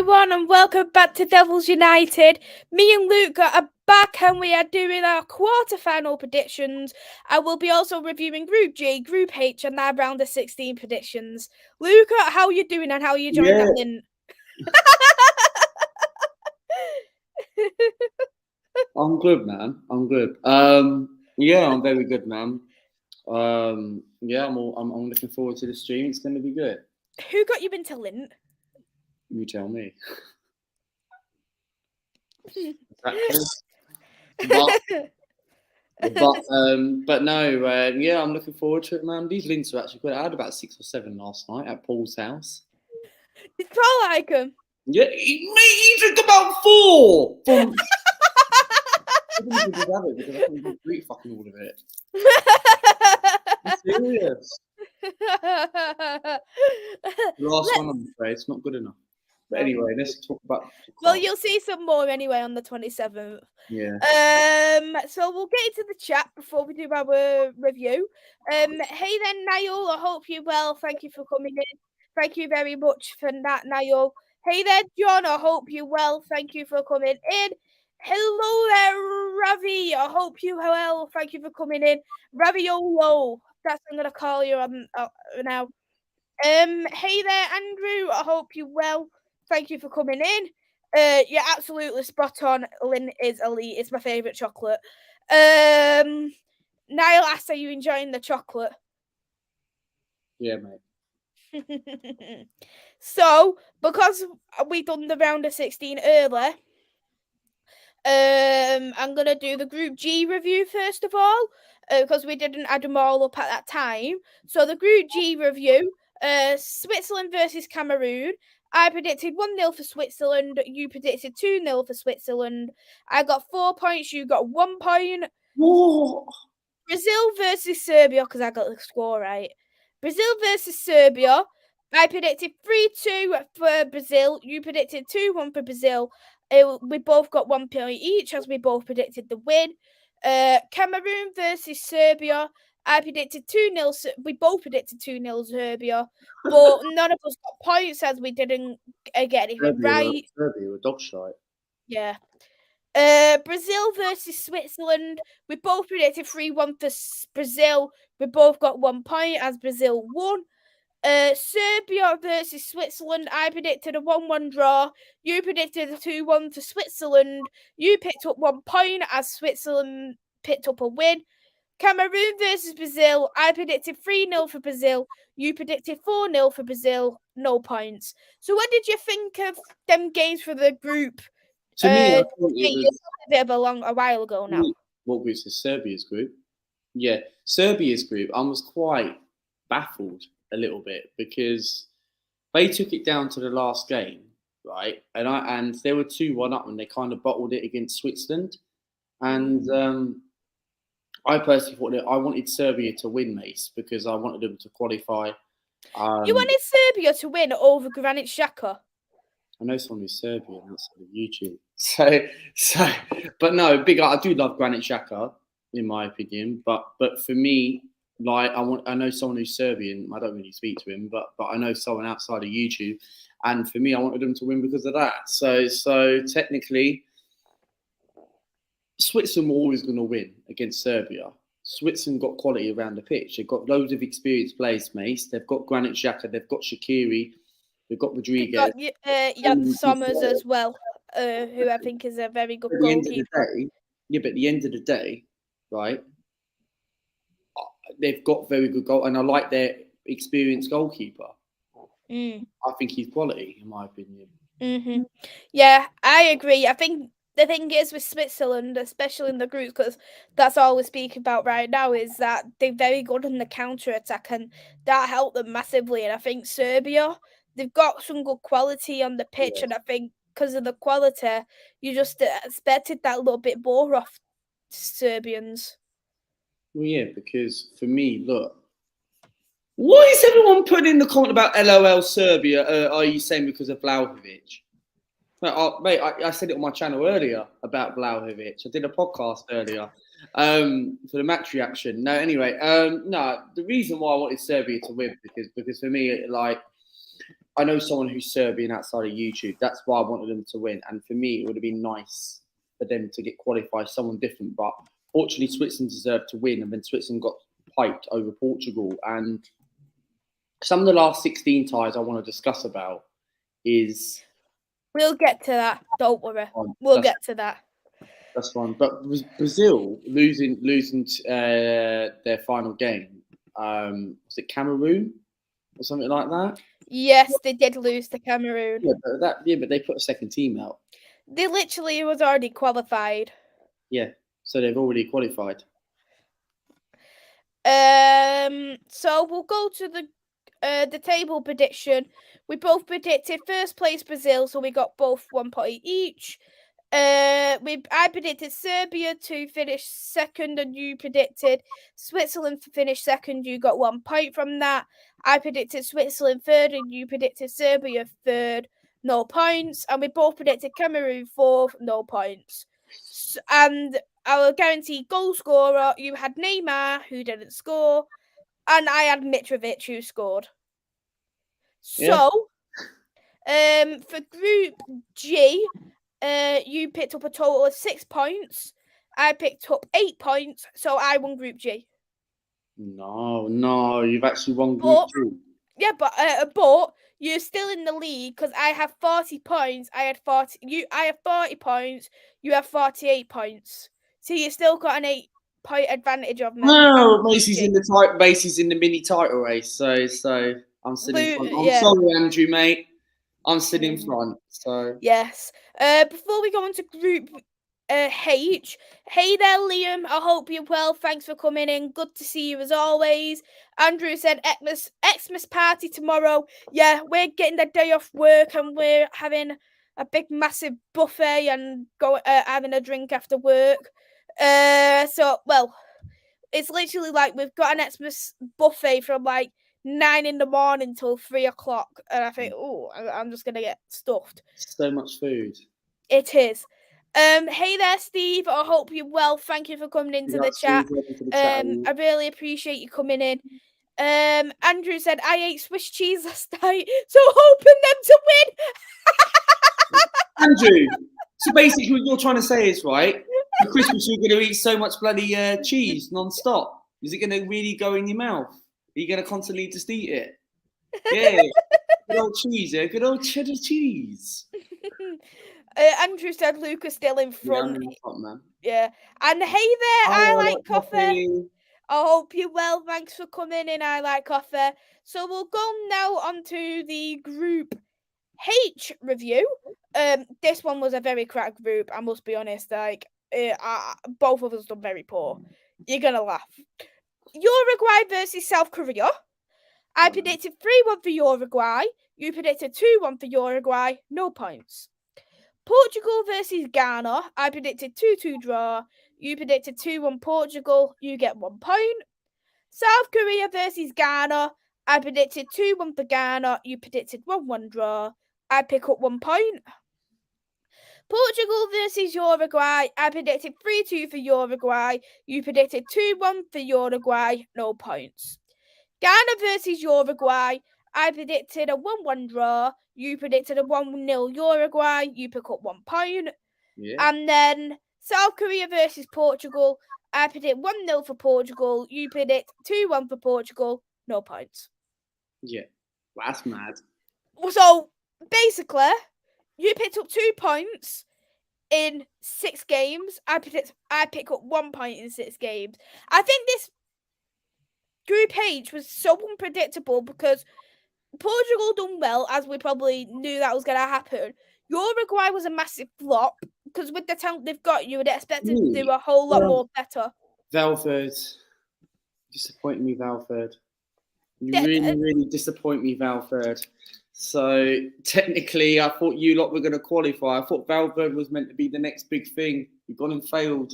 everyone, and welcome back to Devils United. Me and Luca are back, and we are doing our quarter-final predictions. I will be also reviewing Group G, Group H, and our round of 16 predictions. Luca, how are you doing, and how are you enjoying that win? I'm good, man. I'm good. Yeah, I'm very good, man. Yeah, I'm looking forward to the stream. It's going to be good. Who got you into Lint? You tell me. But no, yeah, I'm looking forward to it, man. These links are actually good. I had about 6 or 7 last night at Paul's house. Did Paul like them? Yeah, he took about 4 from. I didn't even have it because I couldn't even eat fucking all of it. I'm serious. The last one, I'm afraid, it's not good enough. But anyway, let's talk about. Well, you'll see some more anyway on the 27th. Yeah. So we'll get into the chat before we do our review. Hey then, Niall. I hope you're well. Thank you for coming in. Thank you very much for that, Niall. Hey there, John. I hope you're well. Thank you for coming in. Hello there, Ravi. I hope you're well. Thank you for coming in. Raviolo. That's what I'm gonna call you now. Hey there, Andrew. I hope you're well. Thank you for coming in. You're absolutely spot on. Lynn is elite. It's my favourite chocolate. Niall asked, are you enjoying the chocolate? Yeah, mate. So, because we done the round of 16 early, I'm going to do the Group G review first of all, because we didn't add them all up at that time. So, the Group G review, Switzerland versus Cameroon. I predicted 1-0 for Switzerland. You predicted 2-0 for Switzerland. I got 4 points. You got 1 point. Whoa. Brazil versus Serbia, because I got the score right. Brazil versus Serbia. I predicted 3-2 for Brazil. You predicted 2-1 for Brazil. We both got 1 point each, as we both predicted the win. Cameroon versus Serbia. I predicted 2-0. We both predicted 2-0 Serbia, but none of us got points as we didn't get anything right. Serbia were dog shite. Yeah. Brazil versus Switzerland. We both predicted 3-1 for Brazil. We both got 1 point as Brazil won. Serbia versus Switzerland. I predicted a 1-1 draw. You predicted a 2-1 for Switzerland. You picked up 1 point as Switzerland picked up a win. Cameroon versus Brazil. I predicted 3-0 for Brazil. You predicted 4-0 for Brazil. No points. So what did you think of them games for the group? To me, I thought it was a bit of a while ago now. What group is Serbia's group? Yeah, Serbia's group. I was quite baffled a little bit because they took it down to the last game, right? And they were 2-1 up, and they kind of bottled it against Switzerland. And I personally thought that I wanted Serbia to win, Mace, because I wanted them to qualify. You wanted Serbia to win over Granit Xhaka? I know someone who's Serbian outside of YouTube. So, but no, I do love Granit Xhaka, in my opinion. But for me, like I know someone who's Serbian. I don't really speak to him, but I know someone outside of YouTube. And for me, I wanted them to win because of that. So technically, Switzerland were always going to win against Serbia. Switzerland got quality around the pitch. They've got loads of experienced players, Mace. They've got Granit Xhaka. They've got Shaqiri. They've got Rodriguez. They've got Jan Sommers as well, who I think is a very good goalkeeper. But at the end of the day, right, they've got very good goal, and I like their experienced goalkeeper. I think he's quality, in my opinion. Mm-hmm. Yeah, I agree. I think the thing is with Switzerland, especially in the groups, because that's all we speak about right now, is that they're very good in the counter-attack, and that helped them massively. And I think Serbia, they've got some good quality on the pitch, and I think because of the quality, you just expected that little bit more off Serbians. Well, yeah, because for me, look, why is everyone putting in the comment about LOL Serbia? Are you saying because of Vlahovic? Mate, I said it on my channel earlier about Vlahovic. I did a podcast earlier for the match reaction. No, anyway, no. The reason why I wanted Serbia to win because for me, like, I know someone who's Serbian outside of YouTube. That's why I wanted them to win. And for me, it would have been nice for them to get qualified, someone different. But fortunately, Switzerland deserved to win, and then Switzerland got piped over Portugal. And some of the last 16 ties I want to discuss about is. We'll get to that. Don't worry. We'll get to that. That's fine. But Brazil losing their final game. Was it Cameroon or something like that? Yes, they did lose to Cameroon. Yeah, but they put a second team out. They literally was already qualified. Yeah, so they've already qualified. So we'll go to the table prediction. We both predicted first place Brazil, so we got both 1 point each. I predicted Serbia to finish second, and you predicted Switzerland to finish second. You got 1 point from that. I predicted Switzerland third, and you predicted Serbia third, no points. And we both predicted Cameroon fourth, no points. And our guaranteed goal scorer, you had Neymar, who didn't score, and I had Mitrovic, who scored. So, for Group G, you picked up a total of 6 points. I picked up 8 points, so I won Group G. No, you've actually won Group G. Yeah, but you're still in the lead because I have 40 points. I have 40 points. You have 48 points. So you still got an 8-point advantage of me. No, Maisy's in the mini title race. So I'm sitting in front. I'm sorry, Andrew, mate. I'm sitting in front. So yes. Before we go on to Group H, hey there, Liam. I hope you're well. Thanks for coming in. Good to see you as always. Andrew said Xmas party tomorrow. Yeah, we're getting the day off work and we're having a big massive buffet and having a drink after work. So it's literally like we've got an Xmas buffet from like 9 in the morning till 3 o'clock, and I think, I'm just gonna get stuffed. So much food. It is. Hey there, Steve. I hope you're well. Thank you for coming into the chat. I really appreciate you coming in. Andrew said I ate Swiss cheese last night, so hoping them to win. Andrew, so basically what you're trying to say is, right, for Christmas you're going to eat so much bloody cheese non-stop. Is it going to really go in your mouth? Are you going to constantly just eat it? Yeah, good old cheese, good old cheddar cheese. Andrew said Luca's still in front. Yeah, I'm in front, man. Yeah. And hey there, I like coffee. I hope you're well. Thanks for coming in. I like coffee. So we'll go now onto the Group H review. This one was a very cracked group, I must be honest. Like, both of us done very poor. You're gonna laugh. Uruguay versus South Korea. I predicted 3-1 for Uruguay. You predicted 2-1 for Uruguay. No points. Portugal versus Ghana. I predicted 2-2 draw. You predicted 2-1 Portugal. You get 1 point. South Korea versus Ghana. I predicted 2-1 for Ghana. You predicted 1-1 draw. I pick up 1 point. Portugal versus Uruguay. I predicted 3-2 for Uruguay. You predicted 2-1 for Uruguay. No points. Ghana versus Uruguay. I predicted a 1-1 draw. You predicted a 1-0 Uruguay. You pick up 1 point. Yeah. And then South Korea versus Portugal. I predict 1-0 for Portugal. You predict 2-1 for Portugal. No points. Yeah. Well, that's mad. So, basically, you picked up 2 points in 6 games. I pick up 1 point in 6 games. I think this Group H was so unpredictable because Portugal done well, as we probably knew that was going to happen. Uruguay was a massive flop because with the talent they've got, you would expect them to do a whole lot more better. Valverde, disappointing me, Valverde. You really disappoint me, Valverde. So technically, I thought you lot were going to qualify. I thought Valverde was meant to be the next big thing. You've gone and failed.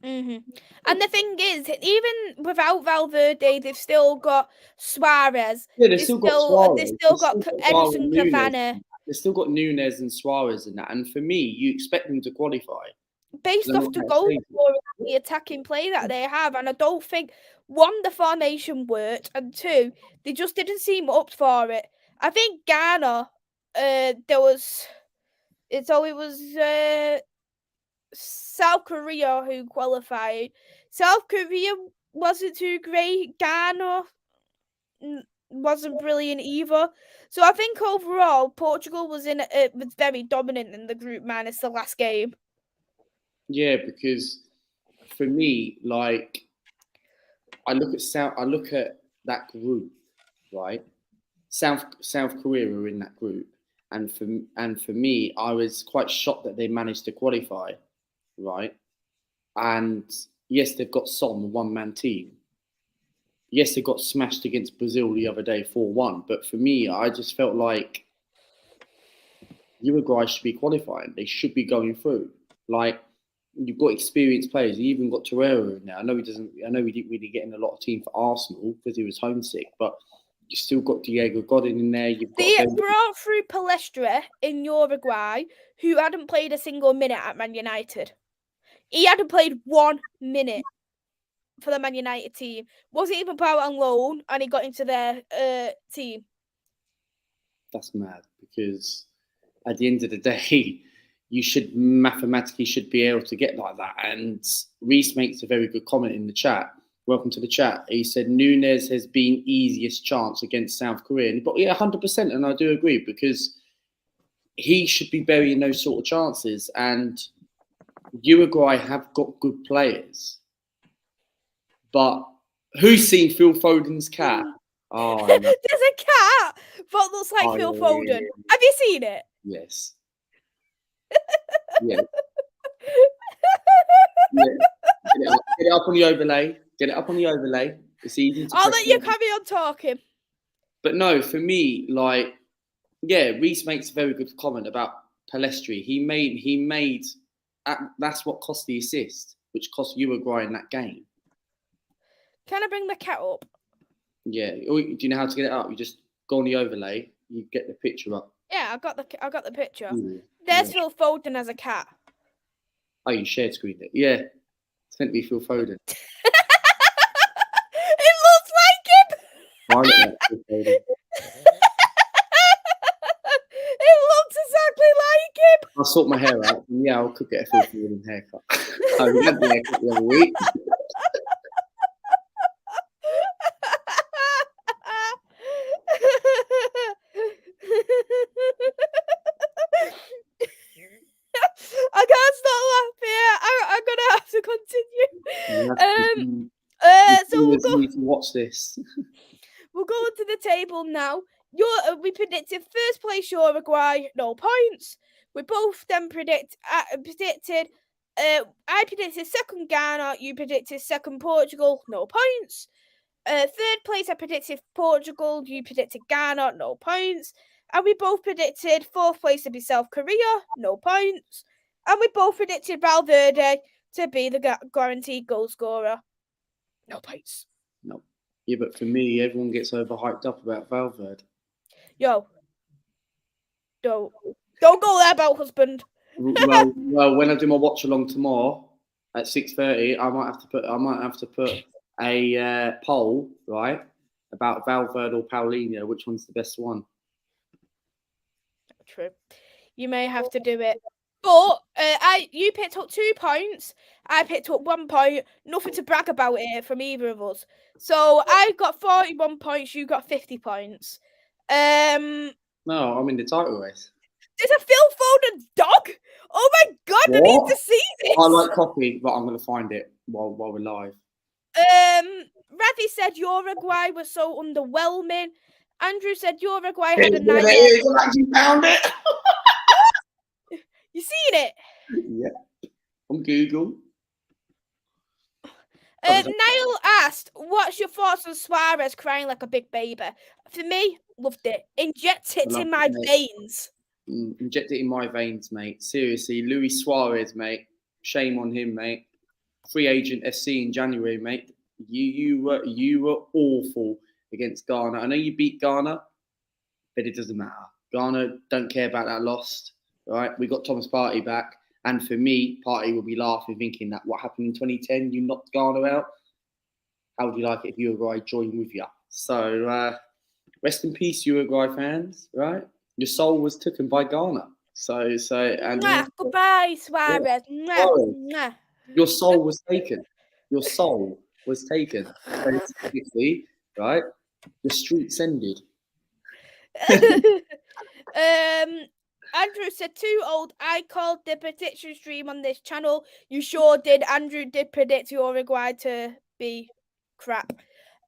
Mm-hmm. And the thing is, even without Valverde, they've still got Suarez. Yeah, they've still got Suarez. They've still got Edison Cavani. They've still got Nunes and Suarez in that. And for me, you expect them to qualify. Based off the goal scoring and the attacking play that they have. And I don't think, 1, the formation worked, and 2, they just didn't seem up for it. I think Ghana, it was South Korea who qualified. South Korea wasn't too great. Ghana wasn't brilliant either. So I think overall Portugal was very dominant in the group minus the last game. Yeah, because for me, like I look at that group, right? South Korea are in that group, and for me, I was quite shocked that they managed to qualify, right? And yes, they've got Son, the one-man team. Yes, they got smashed against Brazil the other day 4-1. But for me, I just felt like Uruguay should be qualifying. They should be going through. Like you've got experienced players. You even got Torreira in there. I know he doesn't. I know he didn't really get in a lot of team for Arsenal because he was homesick. But you still got Diego Godin in there. You've got. They brought through Palestra in Uruguay, who hadn't played a single minute at Man United. He hadn't played 1 minute for the Man United team. Wasn't even put out on loan, and he got into their team. That's mad because at the end of the day, you should mathematically be able to get like that. And Reese makes a very good comment in the chat. Welcome to the chat. He said Nunes has been easiest chance against South Korea. But yeah, 100%, and I do agree because he should be burying those sort of chances. And Uruguay have got good players. But who's seen Phil Foden's cat? Oh, there's a cat that looks like Phil Foden. Yeah. Have you seen it? Yes. Yeah. Yeah. Get it up on the overlay. Get it up on the overlay. It's easy to. I'll let you carry on talking. But no, for me, like, yeah, Reese makes a very good comment about Palestri. He made that's what cost the assist, which cost Uruguay in that game. Can I bring the cat up? Yeah. Do you know how to get it up? You just go on the overlay. You get the picture up. Yeah, I got the picture. There's Phil Foden as a cat. Oh, you shared screened it. Yeah, it's meant to be Phil Foden. It looks like him. I look like Phil Foden. It looks exactly like him. I'll sort my hair out. And yeah, I could get a Phil Foden haircut. I had the haircut the other week. I can't stop laughing. I'm gonna have to continue. So we'll go. Need to watch this. We'll go to the table now. We predicted first place Uruguay, no points. We both then predicted. I predicted second Ghana. You predicted second Portugal, no points. Third place, I predicted Portugal. You predicted Ghana, no points. And we both predicted fourth place to be South Korea, no points. And we both predicted Valverde to be the guaranteed goal scorer, no points. No. Yeah, but for me, everyone gets overhyped up about Valverde. Yo, don't go there about husband. well, when I do my watch along tomorrow at 6:30, I might have to put a poll, right, about Valverde or Paulinho. Which one's the best one? True. You may have to do it. But you picked up 2 points. I picked up 1 point. Nothing to brag about here from either of us. So I got 41 points. You got 50 points. No, I'm in the title race. There's a Phil Foden dog. Oh my god, what? I need to see this. I like coffee, but I'm going to find it while we're live. Ravi said Uruguay was so underwhelming. Andrew said Uruguay had a night. I actually found it. You seen it? Yeah. On Google. Niall asked, what's your thoughts on Suarez crying like a big baby? For me, loved it. Inject it in my veins. Inject it in my veins, mate. Seriously, Luis Suarez, mate. Shame on him, mate. Free agent SC in January, mate. You were awful against Ghana. I know you beat Ghana, but it doesn't matter. Ghana don't care about that loss. Right? We got Thomas Partey back. And for me, Partey will be laughing, thinking that what happened in 2010, you knocked Ghana out. How would you like it if Uruguay joined with you? So, Rest in peace, Uruguay fans. Right, your soul was taken by Ghana. Goodbye, Suarez. Suarez, your soul was taken. Your soul was taken. So technically, right, the streets ended. Andrew said too old. I called the prediction stream on this channel. You sure did. Andrew did predict Uruguay to be crap.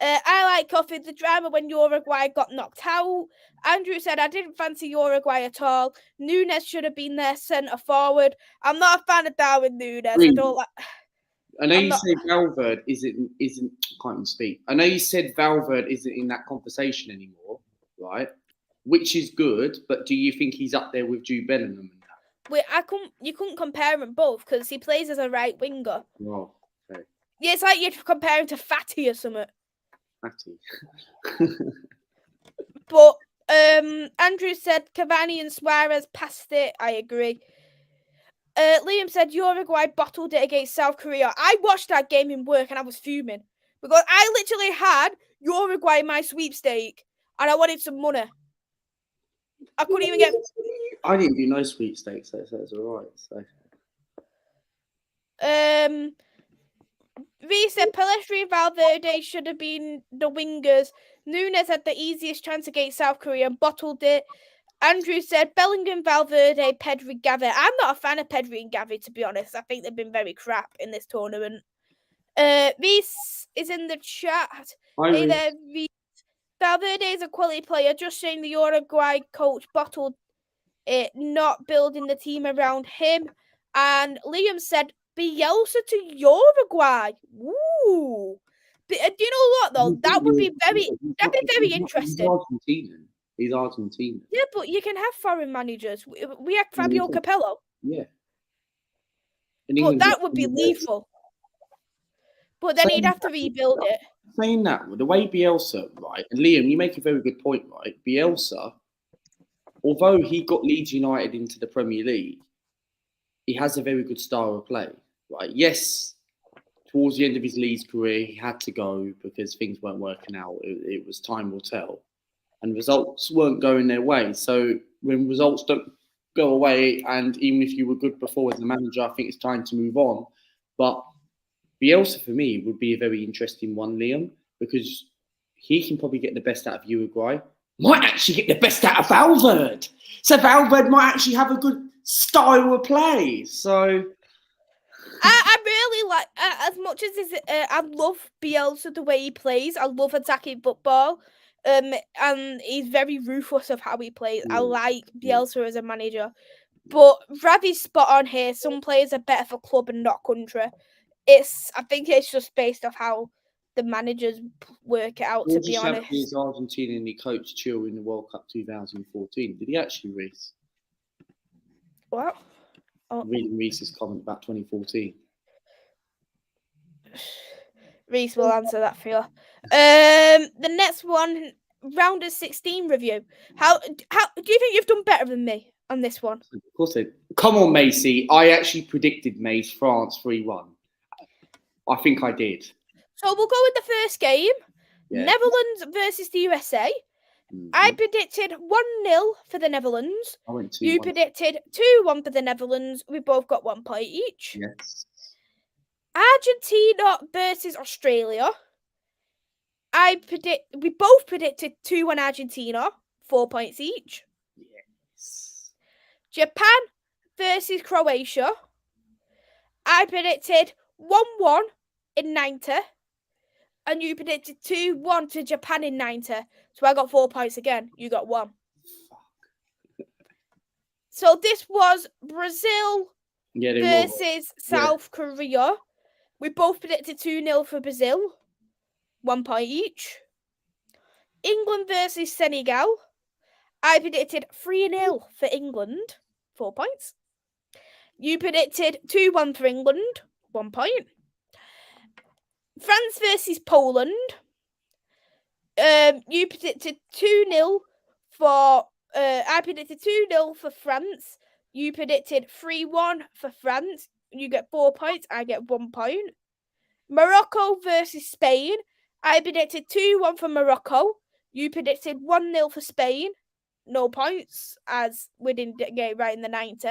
I like coffee. The drama when Uruguay got knocked out. Andrew said I didn't fancy Uruguay at all. Nunes should have been their centre forward. I'm not a fan of Darwin Nunes. I don't like. I know you said Valverde isn't. I can't even speak. I know you said Valverde isn't in that conversation anymore, right? Which is good, but do you think he's up there with Jude Bellingham and that? Wait, you couldn't compare them both because he plays as a right winger. Oh, okay. Yeah, it's like you're comparing to Fatty or something. Fatty. But Andrew said Cavani and Suarez passed it. I agree. Liam said Uruguay bottled it against South Korea. I watched that game in work and I was fuming because I literally had Uruguay in my sweepstake and I wanted some money. I couldn't even get. I didn't do no sweepstakes, so it's alright. So. Reece said Pelestri and Valverde should have been the wingers. Nunes had the easiest chance against South Korea and bottled it. Andrew said Bellingham, Valverde, Pedri, Gavi. I'm not a fan of Pedri and Gavi, to be honest. I think they've been very crap in this tournament. Reece is in the chat. Hey there, Reece. Valverde is a quality player. Just saying the Uruguay coach bottled it, not building the team around him. And Liam said Bielsa to Uruguay. Ooh. Do you know what though? That would be very interesting. He's Argentinian. Yeah, but you can have foreign managers. We have Fabio Capello. Yeah. But that would be lethal. But then he'd have to rebuild it. Saying that, the way Bielsa, right, and Liam, you make a very good point, right? Bielsa, although he got Leeds United into the Premier League, he has a very good style of play, right? Yes, towards the end of his Leeds career, he had to go because things weren't working out. It was time will tell. And results weren't going their way. So when results don't go away, and even if you were good before as a manager, I think it's time to move on. But Bielsa, for me, would be a very interesting one, Liam, because he can probably get the best out of Uruguay. Might actually get the best out of Valverde. So Valverde might actually have a good style of play. So I really like, as much as I love Bielsa the way he plays. I love attacking football. And he's very ruthless of how he plays. I like Bielsa as a manager. But Ravi's spot on here. Some players are better for club and not country. I think it's just based off how the managers work it out, to be honest. His Argentinian coach chill in the World Cup 2014. Did he actually, Reece? What? Reading Reece's comment about 2014. Reece will answer that for you. The next one, round of 16 review. How do you think you've done better than me on this one? Of course, come on, Maisy. I actually predicted France 3-1. I think I did. So we'll go with the first game. Yeah. Netherlands versus the USA. Mm-hmm. I predicted 1-0 for the Netherlands. I went 2-1. You predicted 2-1 for the Netherlands. We both got 1 point each. Yes. Argentina versus Australia. We both predicted 2-1 Argentina, 4 points each. Yes. Japan versus Croatia. I predicted 1-1 in 90. And you predicted 2-1 to Japan in 90. So I got 4 points again. You got 1. Fuck. So this was Brazil versus South Korea. We both predicted 2-0 for Brazil. 1 point each. England versus Senegal. I predicted 3-0 for England. 4 points. You predicted 2-1 for England. 1 point. France versus Poland. You predicted 2-0 for... I predicted 2-0 for France. You predicted 3-1 for France. You get 4 points. I get 1 point. Morocco versus Spain. I predicted 2-1 for Morocco. You predicted 1-0 for Spain. No points, as we didn't get it right in the 90.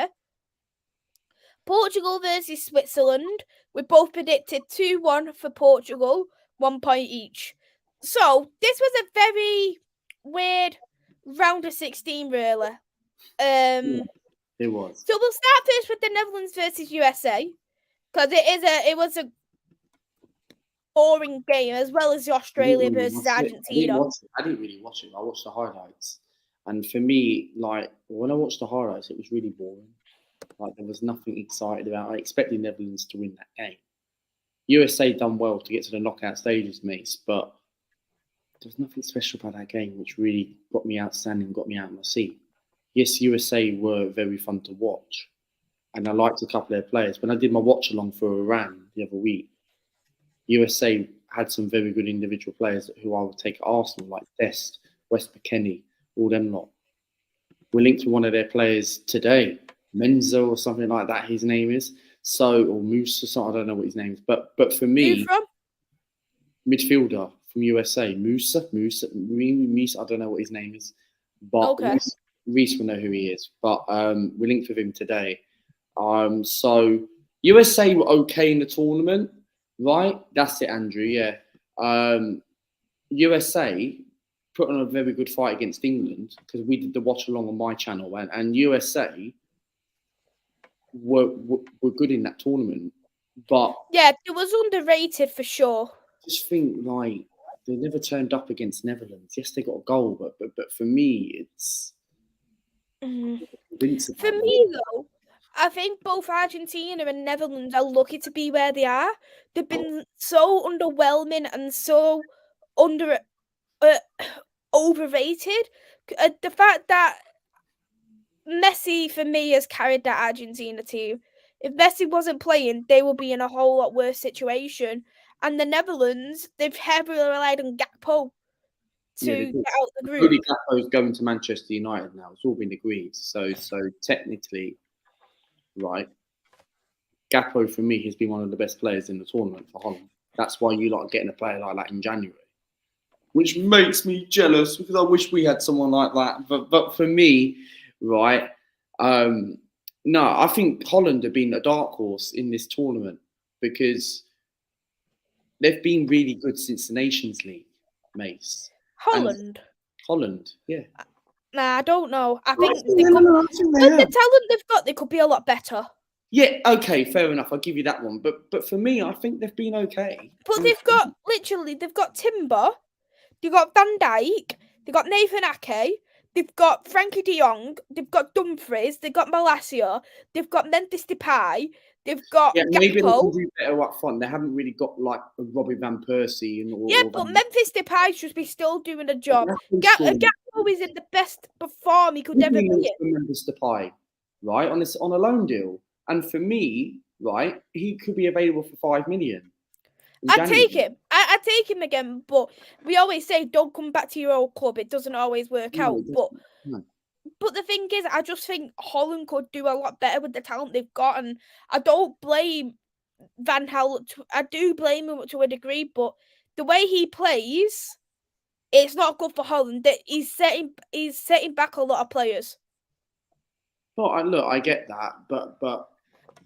Portugal versus Switzerland. We both predicted 2-1 for Portugal, 1 point each. So this was a very weird round of 16, really. It was. So we'll start first with the Netherlands versus USA, because it was a boring game, as well as the Australia versus Argentina. I didn't really watch it. I watched the highlights, and for me, like when I watched the highlights, it was really boring. Like there was nothing excited about. I expected Netherlands to win that game. USA done well to get to the knockout stages, mates, but there was nothing special about that game which really got me outstanding, got me out of my seat. Yes, USA were very fun to watch, and I liked a couple of their players. When I did my watch along for Iran the other week, USA had some very good individual players who I would take at Arsenal, like Dest, West McKennie, all them lot. We're linked to one of their players today, Menzo or something like that. His name is or Moose or something. I don't know what his name is, but for me, Who from? midfielder from USA, Musa. I don't know what his name is, but Okay. Reese will know who he is. But we're linked with him today. So USA were okay in the tournament, right? That's it, Andrew. Yeah. USA put on a very good fight against England because we did the watch along on my channel, and USA were good in that tournament. But yeah, it was underrated for sure. Just think like they never turned up against Netherlands. Yes, they got a goal, but for me, it's invincible. For me though, I think both Argentina and Netherlands are lucky to be where they are. They've been so underwhelming and so overrated. The fact that Messi, for me, has carried that Argentina team. If Messi wasn't playing, they would be in a whole lot worse situation. And the Netherlands, they've heavily relied on Gakpo to get out the group. Cody Gakpo's going to Manchester United now. It's all been agreed. So technically, right, Gakpo for me has been one of the best players in the tournament for Holland. That's why you lot are getting a player like that in January, which makes me jealous because I wish we had someone like that. But for me, right, no, I think Holland have been a dark horse in this tournament because they've been really good since the Nations League, Mace. Holland, yeah. Nah, I don't know. I think the talent they've got, they could be a lot better. Yeah, okay, fair enough. I'll give you that one. But for me, I think they've been okay. But they've got Timber, they've got Van Dijk, they've got Nathan Ake, they've got Frankie de Jong, they've got Dumfries, they've got Malacia, they've got Memphis Depay, they've got maybe they Gakpo. can do better up front. They haven't really got like a Robbie Van Persie but Memphis Depay should be still doing a job. Gakpo is in the best form he could ever be in. Memphis Depay, right, on a loan deal, and for me, right, he could be available for $5 million. I'd take him. I'd take him again, but we always say don't come back to your old club. It doesn't always work out. But the thing is, I just think Holland could do a lot better with the talent they've got, and I don't blame Van Gaal. I do blame him to a degree, but the way he plays, it's not good for Holland. He's setting back a lot of players. Well, look, I get that, but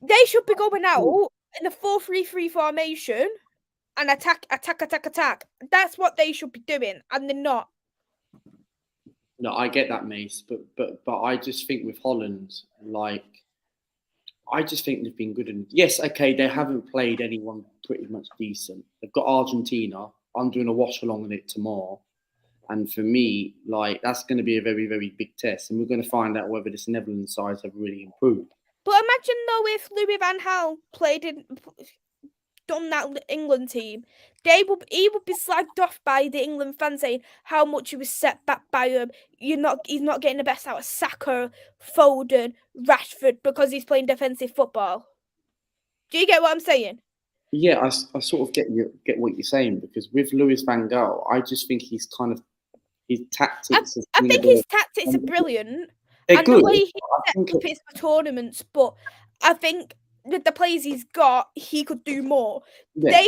they should be going out in a 4-3-3 formation and attack. That's what they should be doing, and they're not. No, I get that, Mace, but I just think with Holland, like, I just think they've been good. And yes, okay, they haven't played anyone pretty much decent. They've got Argentina. I'm doing a watch along on it tomorrow, and for me, like, that's going to be a very, very big test, and we're going to find out whether this Netherlands side have really improved. But imagine though if Louis van Gaal done that England team, he would be slagged off by the England fans saying how much he was set back by him. He's not getting the best out of Saka, Foden, Rashford because he's playing defensive football. Do you get what I'm saying? Yeah, I sort of get what you're saying, because with Louis van Gaal, I just think his tactics. I think his tactics are brilliant. They're good. The way he sets up his tournaments, but I think with the players he's got, he could do more. Yeah.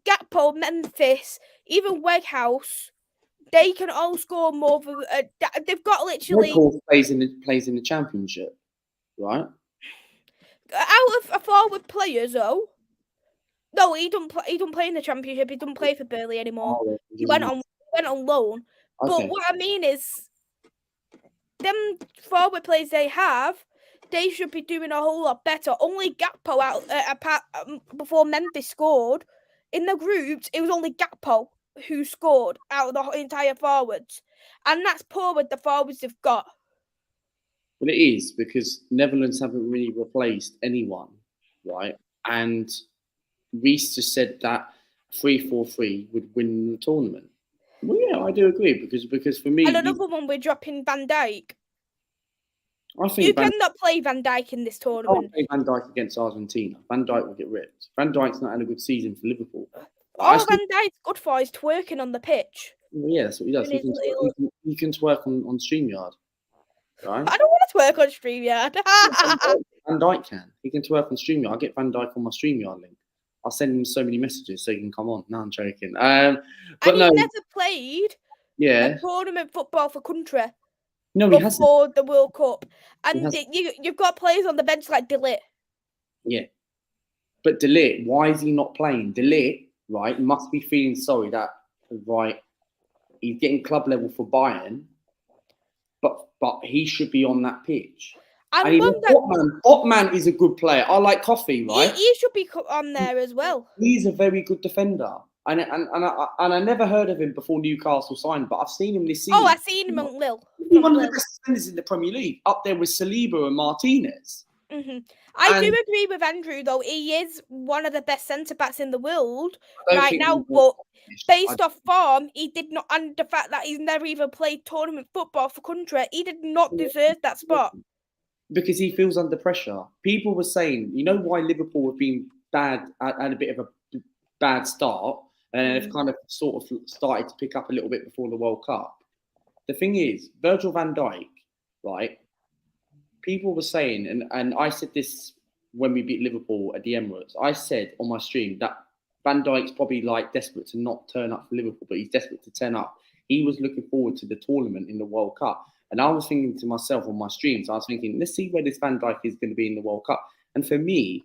Gakpo, Memphis, even Weghorst, they can all score more than they've got literally. Michael plays in the championship, right? Out of forward players, though. No, he don't play. He don't play in the championship. He don't play for Burnley anymore. Oh, He went on loan. okay. But what I mean is, them forward players they have, they should be doing a whole lot better. Only Gakpo before Memphis scored in the groups. It was only Gakpo who scored out of the entire forwards, and that's poor with the forwards they've got. Well, it is because Netherlands haven't really replaced anyone, right? And Reece just said that 3-4-3 would win the tournament. Well, yeah, I do agree because for me, And another one, we're dropping Van Dijk. I think you cannot play Van Dijk in this tournament. Can't play Van Dijk against Argentina. Van Dijk will get ripped. Van Dijk's not had a good season for Liverpool. All Van Dijk's good for is twerking on the pitch. Well, yeah, that's what he does. He can twerk on StreamYard. Right? I don't want to twerk on StreamYard. Van Dijk can. He can twerk on StreamYard. I'll get Van Dijk on my StreamYard link. I'll send him so many messages so he can come on. No, I'm joking. But and no, he never played a tournament football for country. No, he hasn't. Before the World Cup. And you've got players on the bench like De Ligt. Yeah. But De Ligt, why is he not playing? De Ligt, right, must be feeling sorry that, right, he's getting club level for Bayern, but he should be on that pitch. And Botman is a good player. I like Coffee, right? He should be on there as well. He's a very good defender. And I never heard of him before Newcastle signed, but I've seen him this season. Oh, I've seen him on Lille. He's one of the best defenders in the Premier League, up there with Saliba and Martinez. Mm-hmm. I do agree with Andrew, though. He is one of the best centre-backs in the world right now, but based off form, he did not, and the fact that he's never even played tournament football for country, he did not deserve that spot. Because he feels under pressure. People were saying, you know why Liverpool have been bad, had a bit of a bad start, and have kind of sort of started to pick up a little bit before the World Cup. The thing is, Virgil van Dijk, right? People were saying, and I said this when we beat Liverpool at the Emirates, I said on my stream that Van Dijk's probably like desperate to not turn up for Liverpool, but he's desperate to turn up. He was looking forward to the tournament in the World Cup. And I was thinking to myself on my streams, I was thinking, let's see where this Van Dijk is going to be in the World Cup. And for me,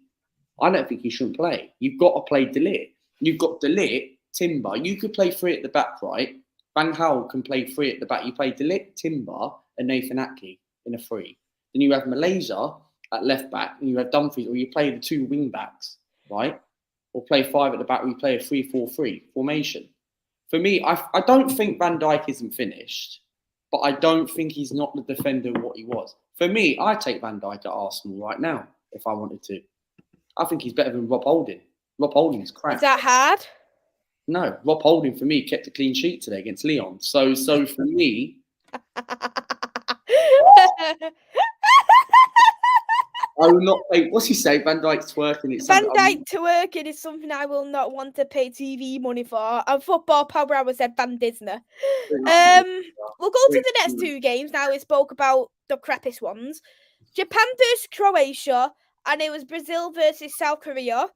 I don't think he shouldn't play. You've got to play De Ligt. You've got De Ligt, Timber. You could play three at the back, right? Van Gaal can play three at the back. You play De Ligt, Timber, and Nathan Aké in a three. Then you have Malaysia at left back, and you have Dumfries, or you play the two wing backs, right? Or play five at the back, or you play a 3-4-3 formation. For me, I don't think Van Dijk isn't finished, but I don't think he's not the defender what he was. For me, I'd take Van Dijk at Arsenal right now if I wanted to. I think he's better than Rob Holding. Rob Holding is crap. Is that hard? No, Rob Holding for me kept a clean sheet today against Lyon. So for me. I will not pay. What's he say? Van Dijk's twerking. Van Dijk twerking is something I will not want to pay TV money for. And Football Power Hour said Van Disney. We'll go to the next two games now. We spoke about the crappiest ones. Japan versus Croatia, and it was Brazil versus South Korea.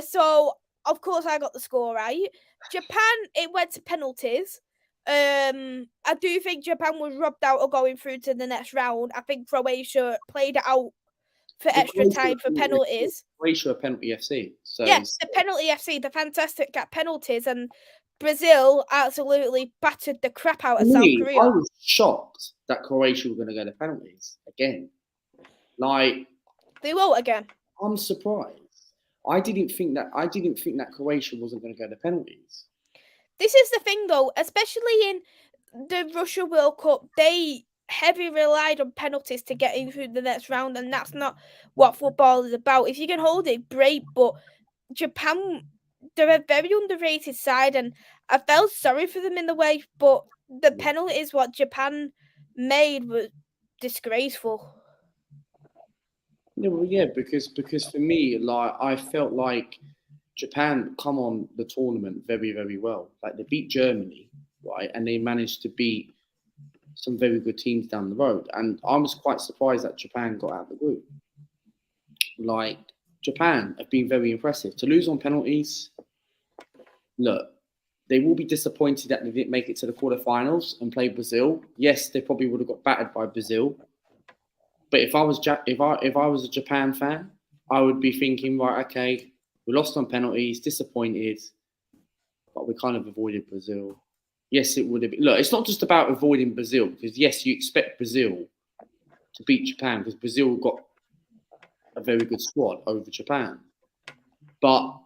So of course I got the score right. Japan, it went to penalties. I do think Japan was robbed out of going through to the next round. I think Croatia played it out for extra time for penalties. Croatia penalty FC. So yes, the penalty FC, the fantastic at penalties, and Brazil absolutely battered the crap out of South Korea. I was shocked that Croatia were going to go to penalties again. Like they won't again. I'm surprised. I didn't think that Croatia wasn't going to go to penalties. This is the thing, though, especially in the Russia World Cup, they heavily relied on penalties to get in through the next round, and that's not what football is about. If you can hold it, great, but Japan, they're a very underrated side, and I felt sorry for them in the way, but the penalties what Japan made was disgraceful. Yeah, because for me, like I felt like Japan come on the tournament very, very well. Like they beat Germany, right, and they managed to beat some very good teams down the road. And I was quite surprised that Japan got out of the group. Like, Japan have been very impressive. To lose on penalties, look, they will be disappointed that they didn't make it to the quarterfinals and play Brazil. Yes, they probably would have got battered by Brazil. But if I was a Japan fan, I would be thinking, right, okay, we lost on penalties, disappointed, but we kind of avoided Brazil. Yes, it would have been. Look, it's not just about avoiding Brazil, because yes, you expect Brazil to beat Japan because Brazil got a very good squad over Japan. But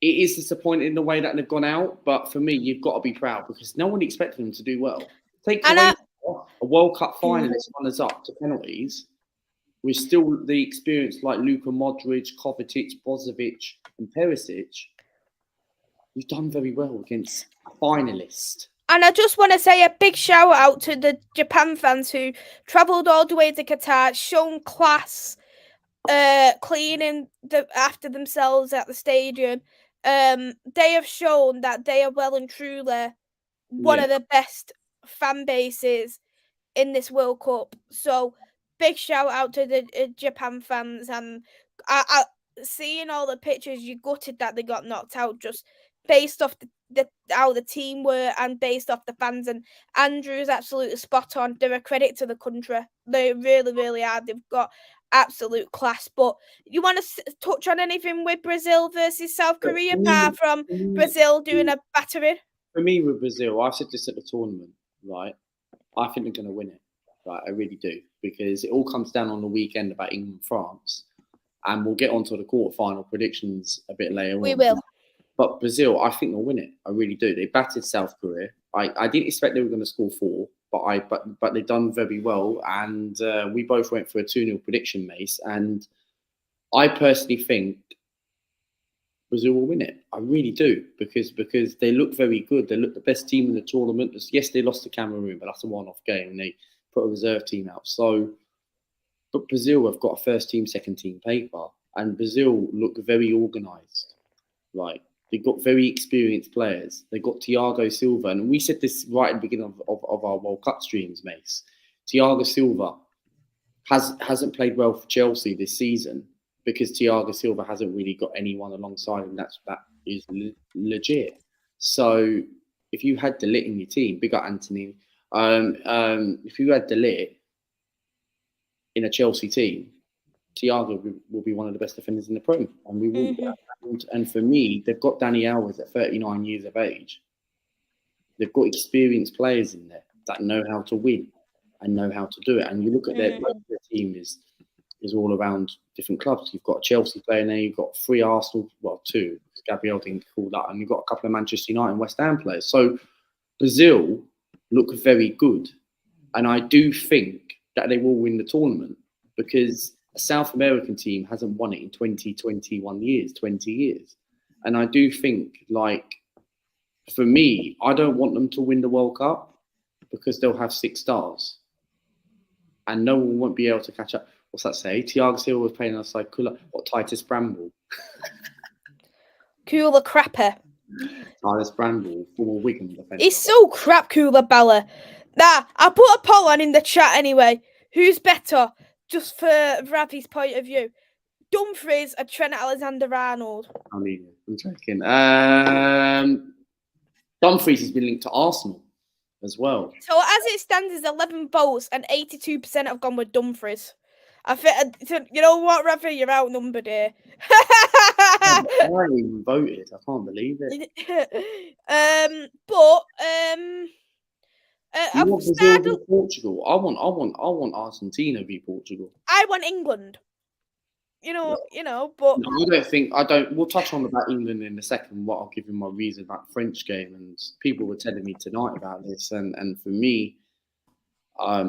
it is disappointing in the way that they've gone out. But for me, you've got to be proud because no one expected them to do well. Take away a World Cup finalist runners up to penalties with still the experience like Luka Modric, Kovacic, Brozovic, and Perisic. You've done very well against a finalist. And I just want to say a big shout out to the Japan fans who travelled all the way to Qatar, shown class, cleaning after themselves at the stadium. They have shown that they are well and truly one of the best fan bases in this World Cup. So big shout out to the Japan fans. And I seeing all the pictures, you gutted that they got knocked out just based off how the team were and based off the fans. And Andrew's absolutely spot on. They're a credit to the country. They really, really are. They've got absolute class. But you want to touch on anything with Brazil versus South Korea, apart from Brazil doing a battering? For me, with Brazil, I've said this at the tournament, right? I think they're going to win it, right? I really do, because it all comes down on the weekend about England, France, and we'll get onto the quarterfinal predictions a bit later. We will. But Brazil, I think they'll win it. I really do. They battered South Korea. I didn't expect they were going to score 4, but they've done very well, and we both went for a 2-0 prediction, Mace, and I personally think Brazil will win it. I really do, because they look very good. They look the best team in the tournament. Yes, they lost to Cameroon, but that's a one-off game, and they put a reserve team out. So, but Brazil have got a first team, second team paper, and Brazil look very organised, right? They've got very experienced players. They've got Thiago Silva, and we said this right at the beginning of our World Cup streams, Mace. Thiago Silva hasn't played well for Chelsea this season, because Thiago Silva hasn't really got anyone alongside him that is legit. So if you had De Ligt in your team, big up Anthony. If you had De Ligt in a Chelsea team, Thiago will be one of the best defenders in the Prem, and we will. And for me, they've got Danny Alves at 39 years of age. They've got experienced players in there that know how to win and know how to do it. And you look at their team is all around different clubs. You've got a Chelsea player in there. You've got 3 Arsenal, well, 2. Gabriel didn't call that, and you've got a couple of Manchester United and West Ham players. So Brazil look very good, and I do think that they will win the tournament, because a South American team hasn't won it in 20 years. And I do think, like, for me, I don't want them to win the World Cup, because they'll have 6 stars and no one won't be able to catch up. What's that say? Thiago Silva was playing outside Kula. What, Titus Bramble? Kula Crapper. Titus Bramble, former Wigan defender. He's so crap, Kula Bella. Nah, I'll put a poll on in the chat anyway. Who's better? Just for Ravi's point of view. Dumfries or Trent Alexander-Arnold? I mean, I'm joking. Dumfries has been linked to Arsenal as well. So as it stands, is 11 votes and 82% have gone with Dumfries. I think, you know what, Ravi, you're outnumbered here. I even voted. I can't believe it. You want Brazil v Portugal? I want Argentina v Portugal. I want England. But no, I don't. We'll touch on about England in a second. What I'll give you my reason about the French game, and people were telling me tonight about this, and for me, I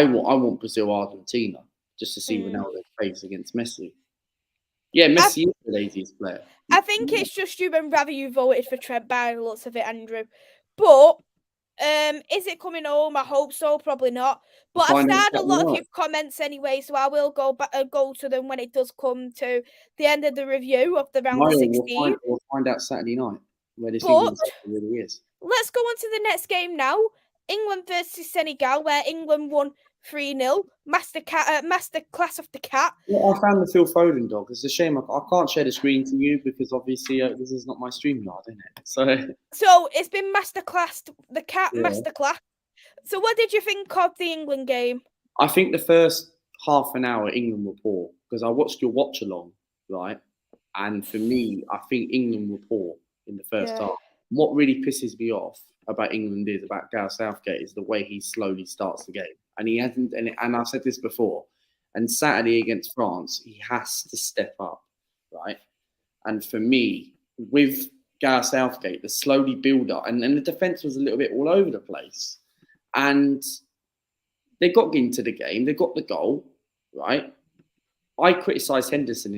want Brazil Argentina just to see Ronaldo's face against Messi. Yeah, Messi is the laziest player. I think it's just you and Ravi who voted for Trent by the looks of it, Andrew. But is it coming home? I hope so. Probably not. But I've started a lot of your comments anyway, so I will go to them when it does come to the end of the review of the round of 16. We'll find out Saturday night where this England really is. Let's go on to the next game now. England versus Senegal, where England won 3-0. Masterclass of the cat. Well, I found the Phil Foden dog. It's a shame I can't share the screen to you because obviously this is not my StreamYard, isn't it? So it's been masterclass, the cat Yeah. masterclass. So what did you think of the England game? I think the first half an hour England were poor because I watched your watch along, right? And for me, I think England were poor in the first half. What really pisses me off about England about Gareth Southgate is the way he slowly starts the game. And he hasn't, and I've said this before, and Saturday against France, he has to step up, right? And for me, with Gareth Southgate, the slowly build up, and the defence was a little bit all over the place. And they got into the game, they got the goal, right? I criticised Henderson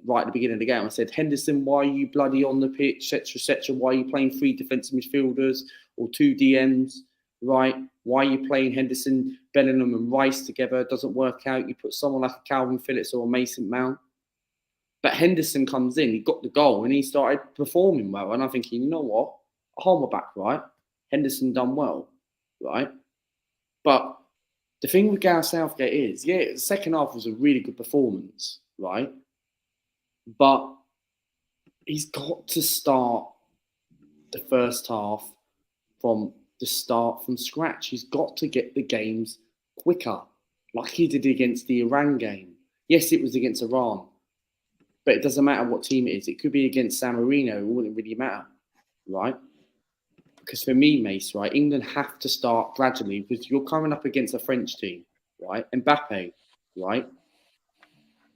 right at the beginning of the game. I said, Henderson, why are you bloody on the pitch, etc., etc.? Why are you playing 3 defensive midfielders or 2 DMs, right? Why are you playing Henderson, Bellingham and Rice together? It doesn't work out. You put someone like a Calvin Phillips or a Mason Mount. But Henderson comes in, he got the goal and he started performing well. And I'm thinking, you know what? I hold my back, right? Henderson done well, right? But the thing with Gareth Southgate is, the second half was a really good performance, right? But he's got to start the first half from scratch. He's got to get the games quicker, like he did against the Iran game. Yes, it was against Iran, but it doesn't matter what team it is. It could be against San Marino. It wouldn't really matter, right? Because for me, Mace, right, England have to start gradually because you're coming up against a French team, right? Mbappe, right?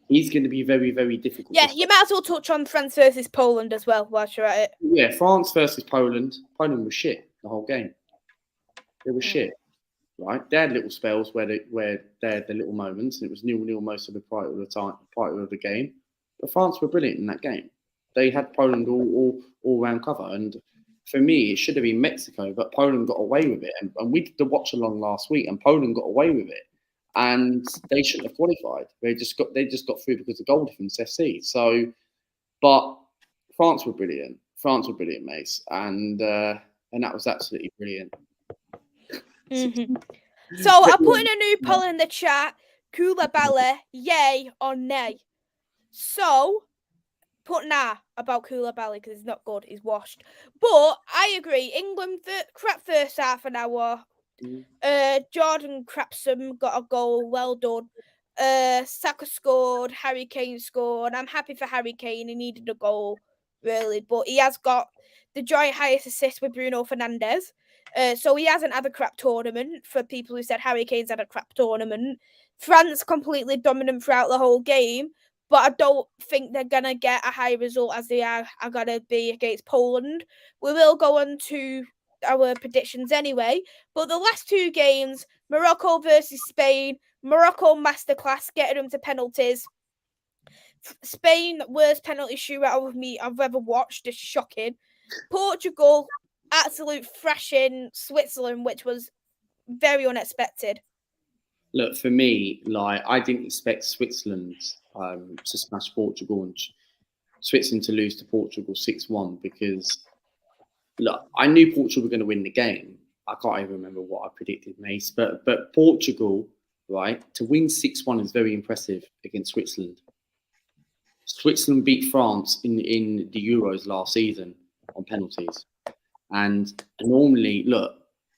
He's going to be very, very difficult. Yeah, you might as well touch on France versus Poland as well whilst you're at it. Yeah, France versus Poland. Poland was shit the whole game. They were shit, right? They had little spells where they had the little moments, and it was 0-0 most of the part of the game. But France were brilliant in that game. They had Poland all round cover, and for me, it should have been Mexico, but Poland got away with it. And we did the watch along last week, and Poland got away with it. And they shouldn't have qualified. They just got through because of goal difference FC. So, but France were brilliant. France were brilliant, Mace, and that was absolutely brilliant. Mm-hmm. So I put in a new poll in the chat: Koulibaly, yay or nay? So put nah about Koulibaly because he's not good. He's washed. But I agree. England crap first half an hour. Jordan Crapsome got a goal. Well done. Saka scored. Harry Kane scored. I'm happy for Harry Kane. He needed a goal, really, but he has got the joint highest assist with Bruno Fernandes. So he hasn't had a crap tournament. For people who said Harry Kane's had a crap tournament, France completely dominant throughout the whole game. But I don't think they're going to get a high result as they are going to be against Poland. We will go on to our predictions anyway. But the last 2 games, Morocco versus Spain, Morocco masterclass, getting them to penalties. Spain, worst penalty shootout I've ever watched. It's shocking. Portugal, absolute thrashing Switzerland, which was very unexpected. Look, for me, I didn't expect Switzerland to smash Portugal and Switzerland to lose to Portugal 6-1 because, look, I knew Portugal were going to win the game. I can't even remember what I predicted, Mace, but Portugal, right, to win 6-1 is very impressive against Switzerland. Switzerland beat France in the Euros last season on penalties. And normally, look,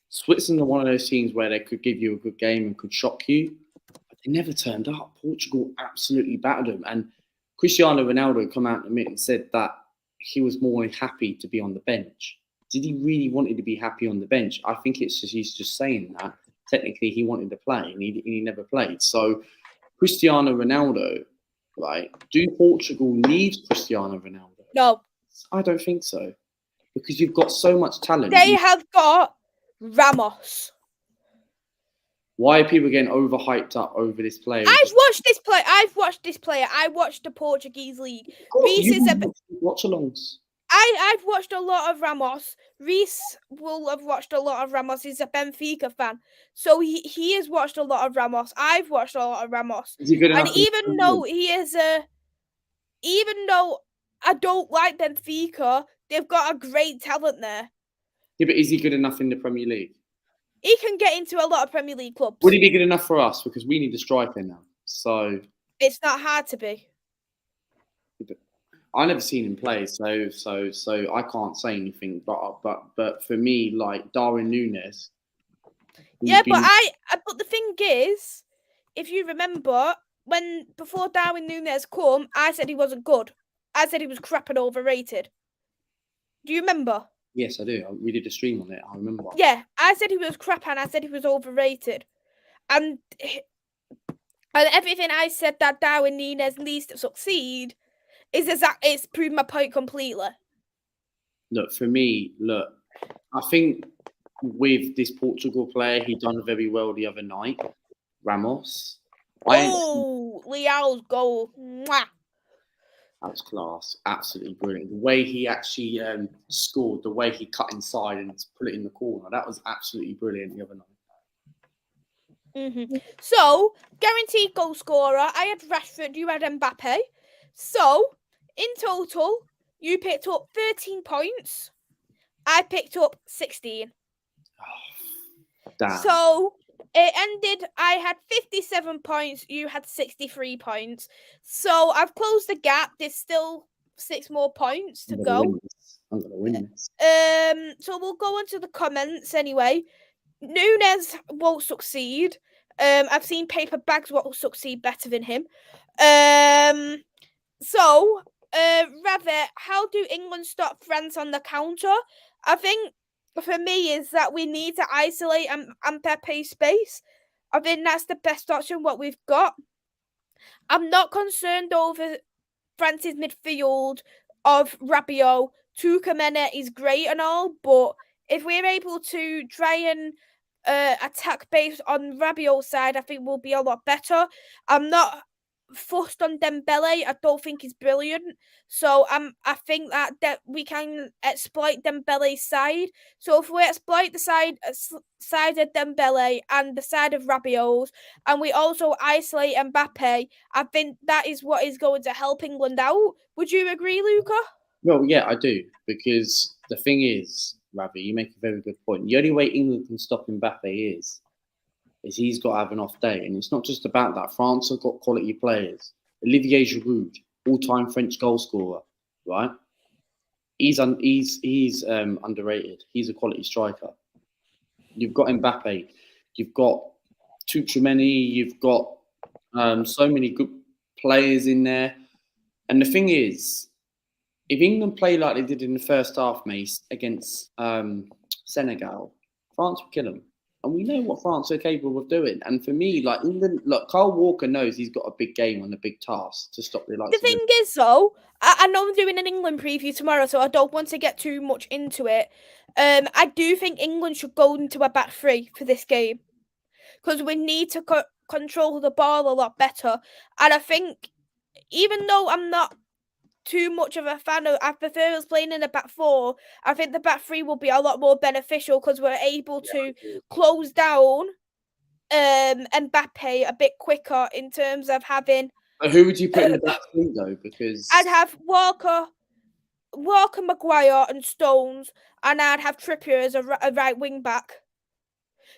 Switzerland are one of those teams where they could give you a good game and could shock you, but they never turned up. Portugal absolutely battered them. And Cristiano Ronaldo come out in a minute and said that he was more happy to be on the bench. Did he really want to be happy on the bench? I think it's just he's just saying that. Technically, he wanted to play and he never played. So Cristiano Ronaldo, right? Do Portugal need Cristiano Ronaldo? No. I don't think so. Because you've got so much talent. They have got Ramos. Why are people getting overhyped up over this player? I've watched this player. I watched the Portuguese league. Watch-alongs. I've watched a lot of Ramos. Reese will have watched a lot of Ramos. He's a Benfica fan. So he has watched a lot of Ramos. I've watched a lot of Ramos. Is he good enough? And even though I don't like Benfica, they've got a great talent there. Yeah, but is he good enough in the Premier League? he can get into a lot of Premier League clubs. Would he be good enough for us? Because we need a striker now. So it's not hard to be. I never seen him play, so I can't say anything. But for me, like Darwin Núñez. Yeah, but the thing is, if you remember, before Darwin Núñez come, I said he wasn't good. I said he was crap and overrated. Do you remember? Yes, I do. We did a stream on it. I remember. Yeah, I said he was crap and I said he was overrated. And everything I said that Darwin Núñez needs to succeed it's proved my point completely. Look, for me, I think with this Portugal player, he done very well the other night. Ramos. Leao's goal. Mwah. That was class. Absolutely brilliant. The way he actually scored, the way he cut inside and put it in the corner, that was absolutely brilliant the other night. So, guaranteed goal scorer, I had Rashford, you had Mbappe. So, in total, you picked up 13 points. I picked up 16. Oh, damn. So, it ended, I had 57 points, you had 63 points. So, I've closed the gap. There's still 6 more points to go. I'm going to win this. So, we'll go on to the comments anyway. Núñez won't succeed. I've seen Paper Bags will succeed better than him. So, Rabbit, how do England stop France on the counter? I think for me is that we need to isolate Mbappé's space. I think that's the best option what we've got. I'm not concerned over France's midfield of Rabiot. Tuchel is great and all, but if we're able to try and attack based on Rabiot's side, I think we'll be a lot better. I'm not fussed on Dembele. I don't think he's brilliant. So I think that we can exploit Dembele's side. So if we exploit the side of Dembele and the side of Rabiot's, and we also isolate Mbappe, I think that is what is going to help England out. Would you agree, Luca? Well, yeah, I do. Because the thing is, Ravi, you make a very good point. The only way England can stop Mbappe is he's got to have an off day. And it's not just about that. France have got quality players. Olivier Giroud, all-time French goal scorer, right? He's underrated. He's a quality striker. You've got Mbappe. You've got Tuchel. You've got so many good players in there. And the thing is, if England play like they did in the first half, Mace, against Senegal, France will kill them. And we know what France are capable of doing. And for me, like England, look, Kyle Walker knows he's got a big game and a big task to stop the likes. The thing is, though, I know I'm doing an England preview tomorrow, so I don't want to get too much into it. I do think England should go into a back three for this game because we need to control the ball a lot better. And I think, even though I'm not too much of a fan of, I prefer us playing in a back four. I think the back three will be a lot more beneficial because we're able to close down Mbappe a bit quicker in terms of having. But who would you put in the back three though? Because I'd have Walker, Maguire, and Stones, and I'd have Trippier as a right wing back.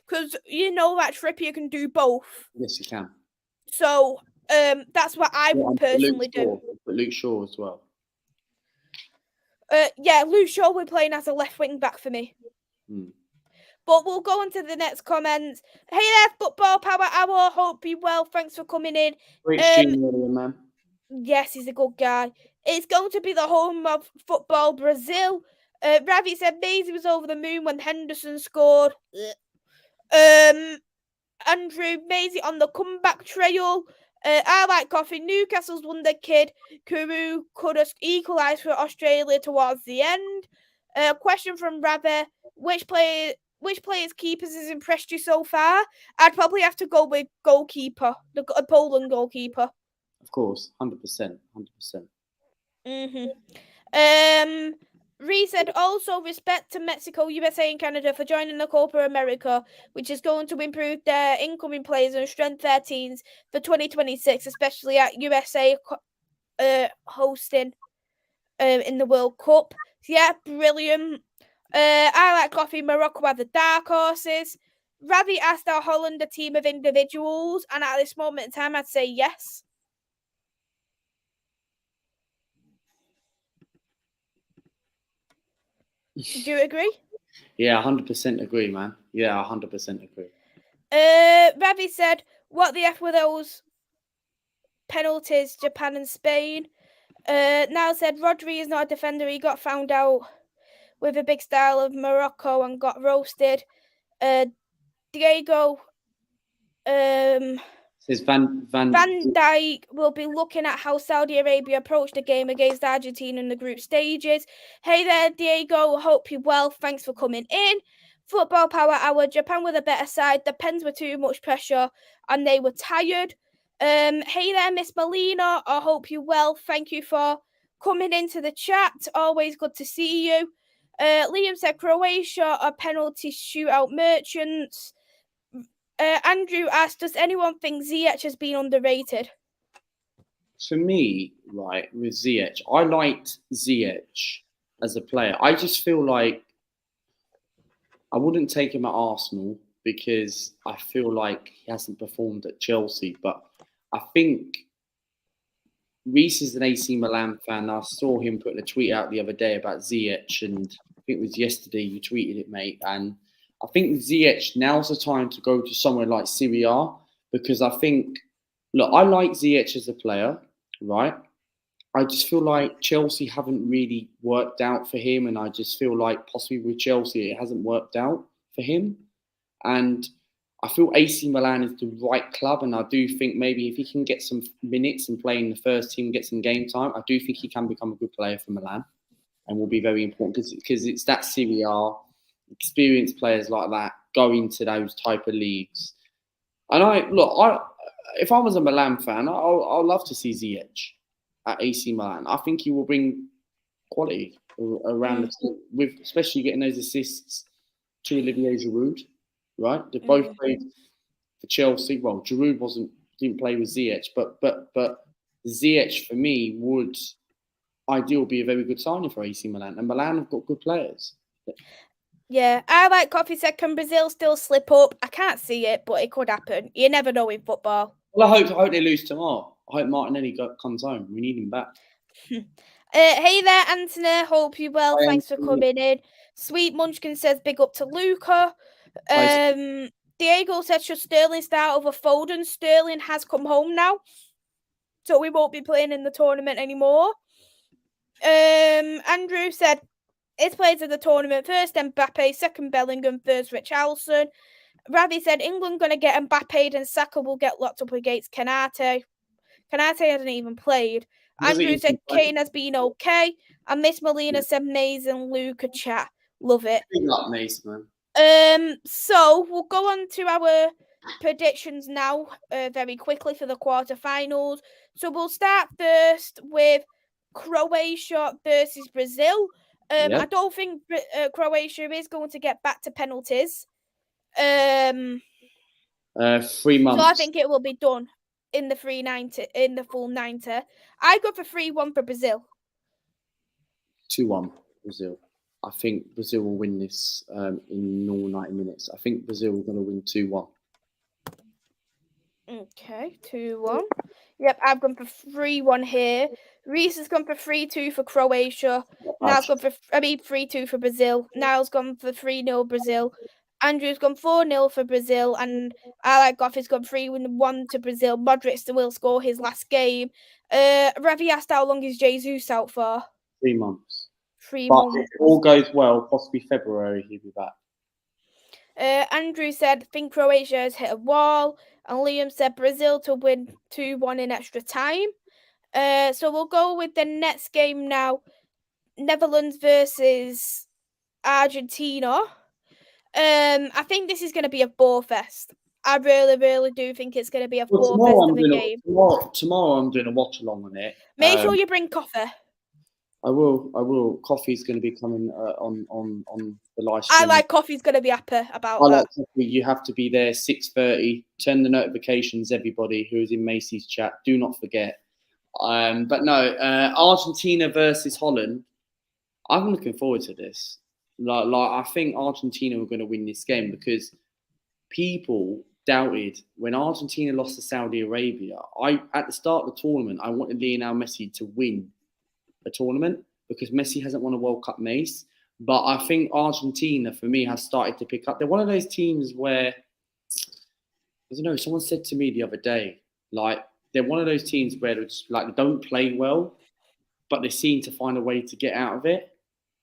Because you know that Trippier can do both. Yes, he can. So that's what I would personally do. But Luke Shaw as well. Yeah, Luke Shaw will be playing as a left wing back for me. But we'll go on to the next comments. Hey there, Football Power Hour. Hope you well. Thanks for coming in. Great stream earlier, man. Yes, he's a good guy. It's going to be the home of football Brazil. Ravi said Maisy was over the moon when Henderson scored. Andrew, Maisy on the comeback trail. I like coffee. Newcastle's wonder kid. Kuru could have equalised for Australia towards the end. Question from Ravi. Which players' keepers has impressed you so far? I'd probably have to go with goalkeeper, the Poland goalkeeper. Of course, 100%. Ree said also respect to Mexico, USA, and Canada for joining the Copa America, which is going to improve their incoming players and strengthen their teams for 2026, especially at USA hosting in the World Cup. So yeah, brilliant. I like coffee. Morocco are the dark horses. Ravi asked, are Holland a team of individuals? And at this moment in time, I'd say yes. Do you agree? Yeah, 100% agree, man. Yeah, 100% agree. Ravi said, what the F were those penalties, Japan and Spain? Now said, Rodri is not a defender. He got found out with a big style of Morocco and got roasted. Diego Says Van Dijk will be looking at how Saudi Arabia approached the game against Argentina in the group stages. Hey there, Diego. Hope you're well. Thanks for coming in. Football Power Hour. Japan were the better side. The Pens were too much pressure and they were tired. Hey there, Miss Molina. I hope you're well. Thank you for coming into the chat. Always good to see you. Liam said Croatia are penalty shootout merchants. Andrew asked, does anyone think Ziyech has been underrated? For me, right, with Ziyech, I liked Ziyech as a player. I just feel like I wouldn't take him at Arsenal because I feel like he hasn't performed at Chelsea. But I think Reese is an AC Milan fan. I saw him putting a tweet out the other day about Ziyech, and I think it was yesterday you tweeted it, mate. And I think Ziyech, now's the time to go to somewhere like Serie A because I think, look, I like Ziyech as a player, right? I just feel like Chelsea haven't really worked out for him, and I just feel like possibly with Chelsea it hasn't worked out for him. And I feel AC Milan is the right club, and I do think maybe if he can get some minutes and play in the first team, get some game time, I do think he can become a good player for Milan, and will be very important because it's that Serie A, experienced players like that go into those type of leagues. And if I was a Milan fan, I'd love to see Ziyech at AC Milan. I think he will bring quality around the team, with especially getting those assists to Olivier Giroud. Right, they both played for Chelsea. Well, Giroud didn't play with Ziyech, but Ziyech for me would ideal be a very good signing for AC Milan, and Milan have got good players. Yeah, I like Coffee said, can Brazil still slip up? I can't see it, but it could happen. You never know in football. Well, I hope they lose tomorrow. I hope Martinelli comes home. We need him back. Hey there, Anthony. Hope you're well. Hi, Thanks Anthony. for coming in. Sweet Munchkin says, big up to Luca. Diego said, should Sterling start over Foden? Sterling has come home now, so we won't be playing in the tournament anymore. Andrew said, his players of the tournament, first Mbappe, second Bellingham, third Richarlison. Ravi said, England going to get Mbappe and Saka will get locked up against Canate. Canate hasn't even played. Andrew said Kane has been okay. And Miss Molina said Maisy and Luca chat. Love it. Big up, Mace, man. So we'll go on to our predictions now very quickly for the quarterfinals. So we'll start first with Croatia versus Brazil. I don't think Croatia is going to get back to penalties. 3 months. So I think it will be done in the full 90. I go for 3-1 for Brazil. 2-1 Brazil. I think Brazil will win this in normal 90 minutes. I think Brazil are going to win 2-1. Okay, 2-1. Yep, I've gone for 3-1 here. Reese has gone for 3-2 for Croatia. Niall's gone for 3-2 for Brazil. Niall's gone for 3-0 Brazil. Andrew's gone 4-0 for Brazil, and I like Goffy's gone 3-1 to Brazil. Modric will score his last game. Ravi asked how long is Jesus out for? 3 months. 3 but months. If all goes well, possibly February he'll be back. Andrew said, think Croatia has hit a wall. And Liam said Brazil to win 2-1 in extra time. So we'll go with the next game now. Netherlands versus Argentina. I think this is going to be a bore fest. I really, really do think it's going to be a bore fest of a game. Tomorrow I'm doing a watch along on it. Make sure you bring coffee. I will. Coffee's going to be coming on the live stream. I like coffee's going to be happy about that. Like coffee. You have to be there 6:30. Turn the notifications, everybody who's in Macy's chat. Do not forget. But no, Argentina versus Holland. I'm looking forward to this. Like I think Argentina are going to win this game because people doubted when Argentina lost to Saudi Arabia. At the start of the tournament, I wanted Lionel Messi to win a tournament because Messi hasn't won a World Cup Mace. But I think Argentina, for me, has started to pick up. They're one of those teams where, I don't know, someone said to me the other day, like, they're one of those teams where they don't play well, but they seem to find a way to get out of it.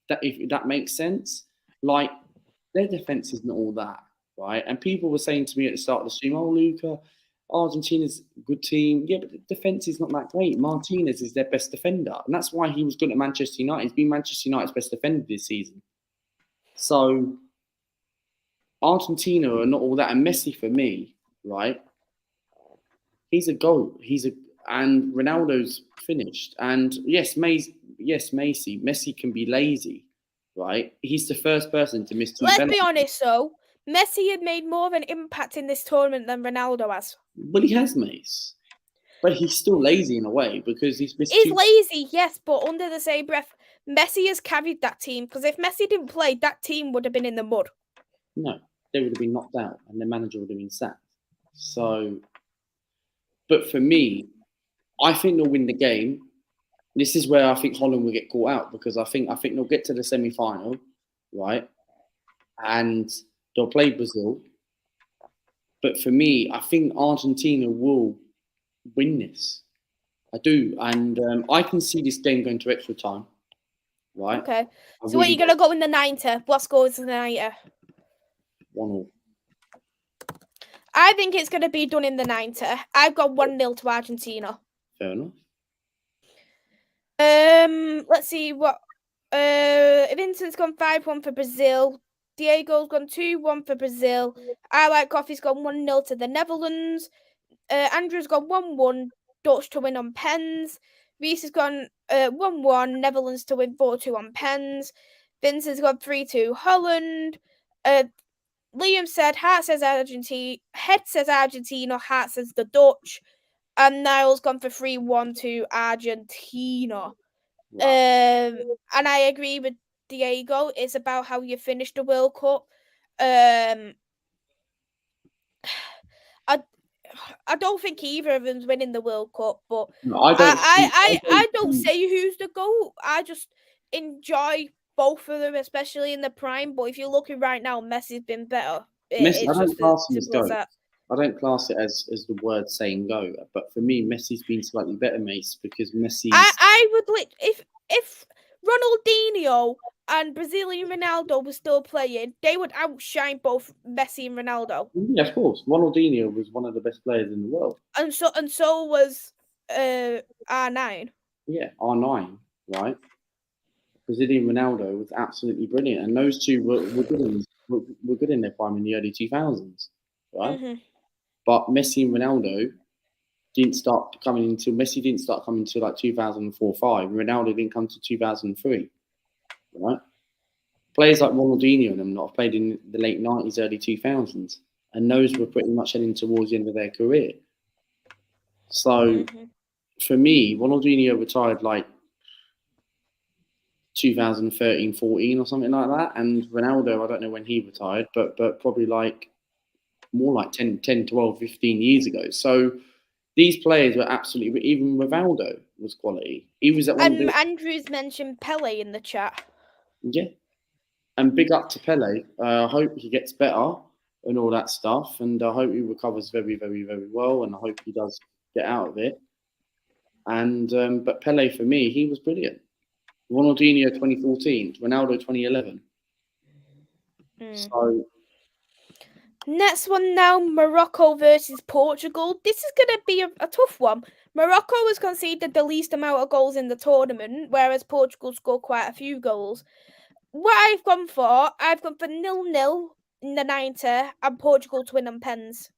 If that makes sense. Like, their defense isn't all that, right? And people were saying to me at the start of the stream, "Oh, Luca, Argentina's a good team." Yeah, but the defense is not that great. Martinez is their best defender, and that's why he was good at Manchester United. He's been Manchester United's best defender this season. So Argentina are not all that. And Messi, for me, right? He's a GOAT. And Ronaldo's finished. And yes, Messi can be lazy, right? He's the first person to miss 2 Let's penalties. be honest, though. Messi had made more of an impact in this tournament than Ronaldo has. Well, he has, Mace. But he's still lazy in a way because he's missed He's lazy, yes, but under the same breath, Messi has carried that team. Because if Messi didn't play, that team would have been in the mud. No, they would have been knocked out and the manager would have been sacked. So, but for me, I think they'll win the game. This is where I think Holland will get caught out because I think they'll get to the semi-final, right? And they'll play Brazil. But for me, I think Argentina will win this. I do. And I can see this game going to extra time, right? Okay. So what are you going to go in the 90? What score is the 90? 1-1. I think it's going to be done in the 90. I've got 1-0 to Argentina. Fair enough. Let's see what. Vincent's gone 5-1 for Brazil. Diego's gone 2-1 for Brazil. I Like Coffee's gone 1-0 to the Netherlands. Andrew's gone 1-1, Dutch to win on pens. Reese has gone 1-1, Netherlands to win 4-2 on pens. Vincent's gone 3-2, Holland. Liam said heart says Argentina, head says Argentina, heart says the Dutch. And Niall's gone for 3-1 to Argentina. Wow. And I agree with Diego. It's about how you finish the World Cup. I don't think either of them's winning the World Cup, but no, I don't say who's the GOAT. I just enjoy both of them, especially in the prime. But if you're looking right now, Messi's been better. Messi, I don't class him as GOAT. I don't class it as the word saying go, but for me, Messi's been slightly better, Mace, because Messi. I would if Ronaldinho and Brazilian Ronaldo were still playing, they would outshine both Messi and Ronaldo. Yeah, of course. Ronaldinho was one of the best players in the world, and so was R9. Yeah, R9, right? Brazilian Ronaldo was absolutely brilliant, and those two were good in their prime in the early 2000s, right? Mm-hmm. But Messi and Ronaldo didn't start coming until like 2004-05. Ronaldo didn't come to 2003, right? Players like Ronaldinho and them not have played in the late 90s, early 2000s, and those were pretty much heading towards the end of their career. So, for me, Ronaldinho retired like 2013-14 or something like that, and Ronaldo, I don't know when he retired, but probably like more like 10, 12, 15 years ago. So these players were absolutely, even Rivaldo was quality. He was at one. Andrew's mentioned Pele in the chat. Yeah. And big up to Pele. I hope he gets better and all that stuff. And I hope he recovers very, very, very well. And I hope he does get out of it. And but Pele, for me, he was brilliant. Ronaldinho 2014, Ronaldo 2011. So next one now, Morocco versus Portugal. This is going to be a tough one. Morocco has conceded the least amount of goals in the tournament, whereas Portugal scored quite a few goals. What I've gone for 0-0 in the 90 and Portugal to win on pens.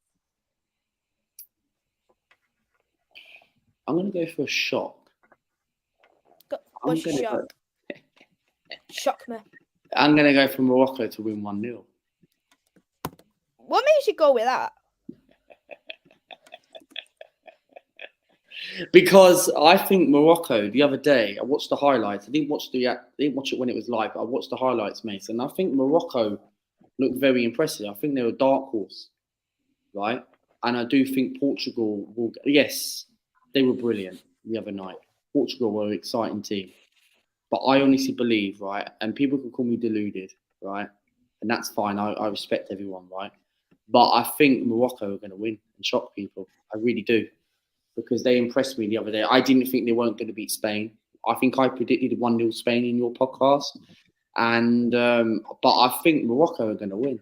I'm going to go for a shock. What's your shock? Shock me. I'm going to go for Morocco to win 1-0. What makes you go with that? Because I think Morocco, the other day, I watched the highlights. I didn't watch it when it was live, but I watched the highlights, mate. And I think Morocco looked very impressive. I think they're a dark horse right? And I do think Portugal will. Yes, they were brilliant the other night. Portugal were an exciting team, but I honestly believe, right? And people can call me deluded, right? And that's fine. I respect everyone, right? But I think Morocco are going to win and shock people. I really do, because they impressed me the other day. I didn't think they weren't going to beat Spain. I think I predicted 1-0 Spain in your podcast, and but I think Morocco are going to win.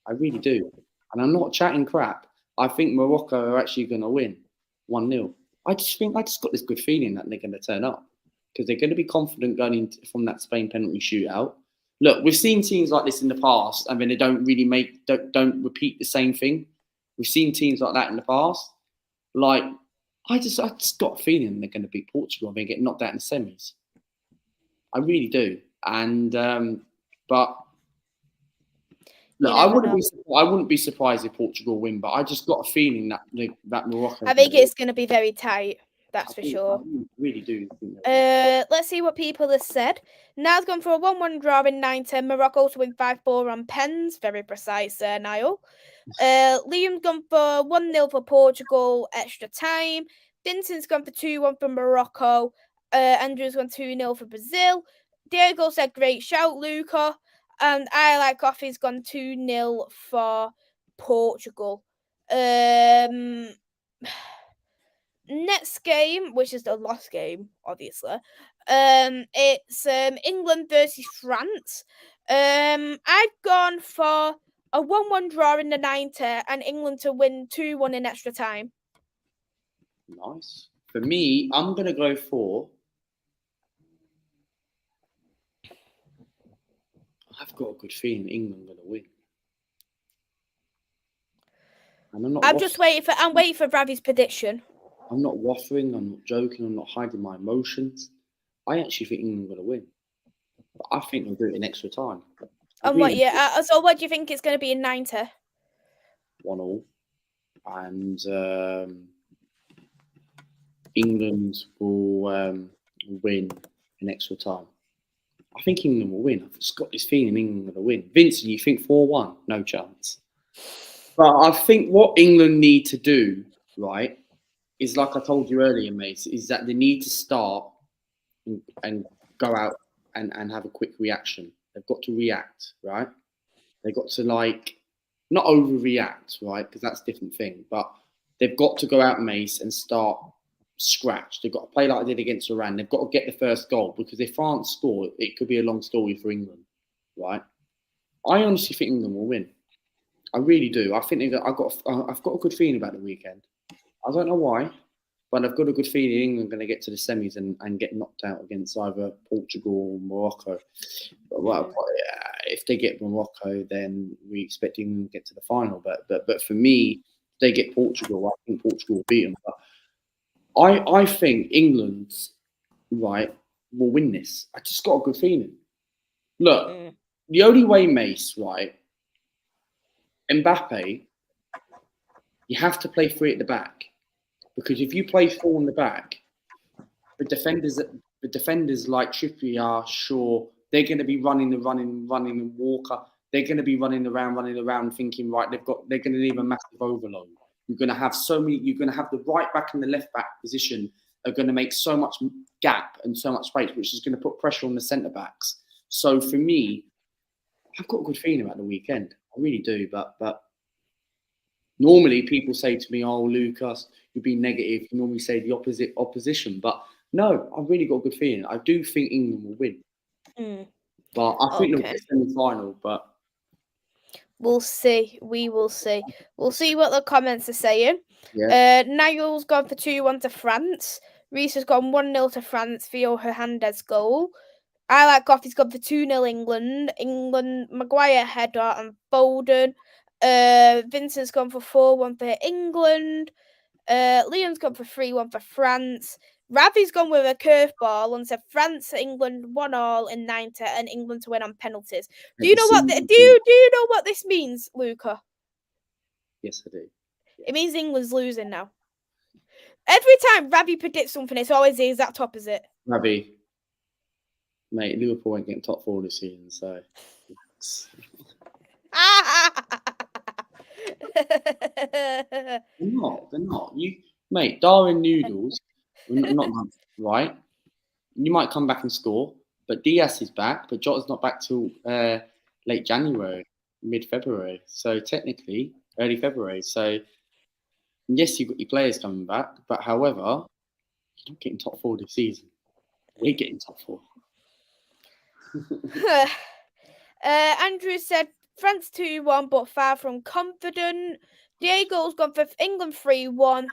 I really do. And I'm not chatting crap. I think Morocco are actually going to win 1-0. I just got this good feeling that they're going to turn up, because they're going to be confident going in from that Spain penalty shootout. Look, we've seen teams like this in the past, and then they don't really don't repeat the same thing. We've seen teams like that in the past. Like, I just got a feeling they're going to beat Portugal and they get knocked out in the semis. I really do. And but look, I wouldn't be surprised if Portugal win, but I just got a feeling that Morocco. I think it's going to be very tight. That's for sure. I really do. Let's see what people have said. Niall's gone for a 1-1 draw in 9-10. Morocco to win 5-4 on pens. Very precise there, Niall. Liam's gone for 1-0 for Portugal, extra time. Vincent's gone for 2-1 for Morocco. Andrew's gone 2-0 for Brazil. Diego said, great shout, Luca. And I Like Coffee's gone 2-0 for Portugal. Next game, which is the last game, obviously. It's England versus France. I've gone for a 1-1 draw in the 90 and England to win 2-1 in extra time. Nice. For me, I'm gonna go for. I've got a good feeling England are gonna win. And I'm waiting for Ravi's prediction. I'm not waffling, I'm not joking, I'm not hiding my emotions. I actually think England are going to win. But I think they'll do it in extra time. And what, yeah? So what do you think it's going to be in 90? 1-1. And England will win in extra time. I think England will win. I've just got this feeling England will win. Vincent, you think 4-1? No chance. But I think what England need to do, right, is like I told you earlier, mate, is that they need to start and go out and have a quick reaction. They've got to react, right? They've got to, like, not overreact, right? Because that's a different thing. But they've got to go out, Mace, and start scratch. They've got to play like they did against Iran. They've got to get the first goal, because if France score, it could be a long story for England, right? I honestly think England will win. I really do. I think I've got a good feeling about the weekend. I don't know why, but I've got a good feeling England are going to get to the semis and get knocked out against either Portugal or Morocco. But if they get Morocco, then we expect England to get to the final. But for me, if they get Portugal, I think Portugal will beat them. But I think England, right, will win this. I just got a good feeling. Look, the only way, Mace, right, Mbappe, you have to play 3 at the back, because if you play 4 in the back, the defenders like Trippier, Shaw, they're going to be running and Walker. They're going to be running around, thinking, right, they're going to leave a massive overload. You're going to have you're going to have the right back and the left back position are going to make so much gap and so much space, which is going to put pressure on the centre backs. So for me, I've got a good feeling about the weekend. I really do. But normally people say to me, "Oh, Lucas, you're being negative." You normally say the opposition. But no, I've really got a good feeling. I do think England will win. But I think they'll get semi-final. But we'll see. We will see. We'll see what the comments are saying. Yeah. Niall's gone for 2-1 to France. Reese has gone 1-0 to France. Theo Hernandez goal. I Like Coffee's gone for 2-0 England. Maguire header and Foden. Vincent's gone for 4-1 for England. Liam's gone for 3-1 for France. Ravi's gone with a curveball and said France, England 1-1 in 90 and England to win on penalties. Do you know what? Do you know what this means, Luca? Yes, I do. Yes. It means England's losing now. Every time Ravi predicts something, it's always the exact opposite. Ravi, mate, Liverpool won't get top 4 this season, so. They're not. They're not. You, mate. Darwin Noodles, not right. You might come back and score, but Diaz is back, but Jota's not back till late January, mid-February. So technically, early February. So yes, you've got your players coming back, but however, you're not getting top 4 this season. We're getting top 4. Andrew said France 2-1, but far from confident. Diego's gone for England 3-1.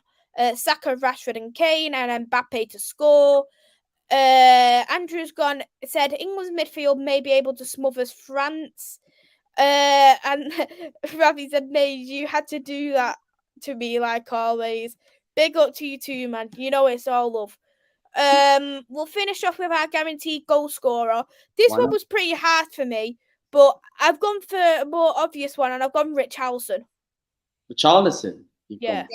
Saka, Rashford, and Kane, and Mbappe to score. Andrew's said England's midfield may be able to smother France. And Ravi said, Mays, you had to do that to me like always. Big up to you too, man. You know it's all love. We'll finish off with our guaranteed goal scorer. This one was pretty hard for me, but I've gone for a more obvious one, and I've gone Richarlison. Richarlison? Yeah.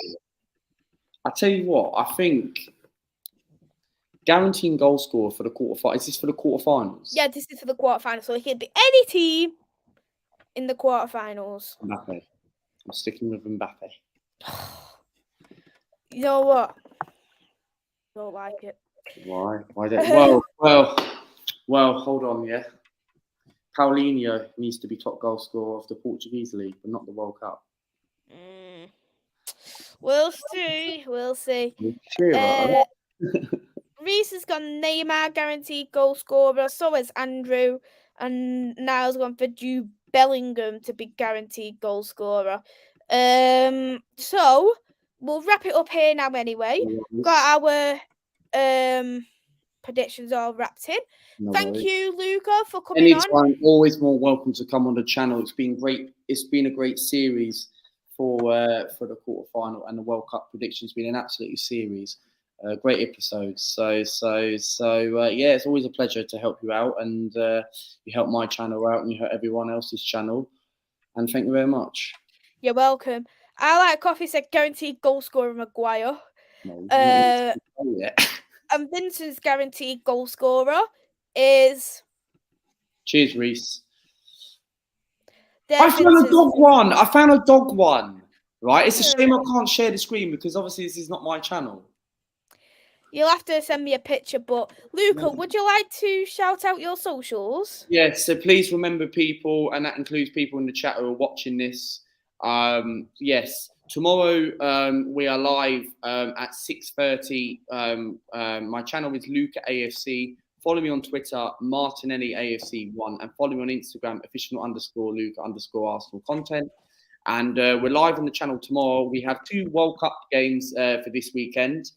I tell you what, I think guaranteeing goal scorer for the quarterfinals. Is this for the quarterfinals? Yeah, this is for the quarterfinals. So it could be any team in the quarterfinals. Mbappe. I'm sticking with Mbappe. You know what? Don't like it. Why? Why don't? Well. Hold on, yeah. Paulinho needs to be top goal scorer of the Portuguese league, but not the World Cup. We'll see. We'll see. Sure. Reese has gone Neymar guaranteed goal scorer. So has Andrew, and Niall's gone for Jude Bellingham to be guaranteed goal scorer. So we'll wrap it up here now. Anyway, got our predictions all wrapped in. Thank you, Luca, for coming on. Always more welcome to come on the channel. It's been great. It's been a great series for the quarterfinal and the World Cup predictions. It's been an absolute series. Great episodes. So yeah, it's always a pleasure to help you out, and you help my channel out, and you help everyone else's channel. And thank you very much. You're welcome. I Like Coffee said guaranteed goal scorer Maguire. No, and Vincent's guaranteed goal scorer is. Cheers, Reese. I found a dog one. Right, it's a shame I can't share the screen because obviously this is not my channel. You'll have to send me a picture, but Luca, would you like to shout out your socials? Yes, so please remember people, and that includes people in the chat who are watching this. Yes, tomorrow we are live at 6:30. My channel is Luca AFC. Follow me on Twitter, Martinelli AFC1, and follow me on Instagram, official_Luca_Arsenal content. And we're live on the channel tomorrow. We have 2 World Cup games for this weekend.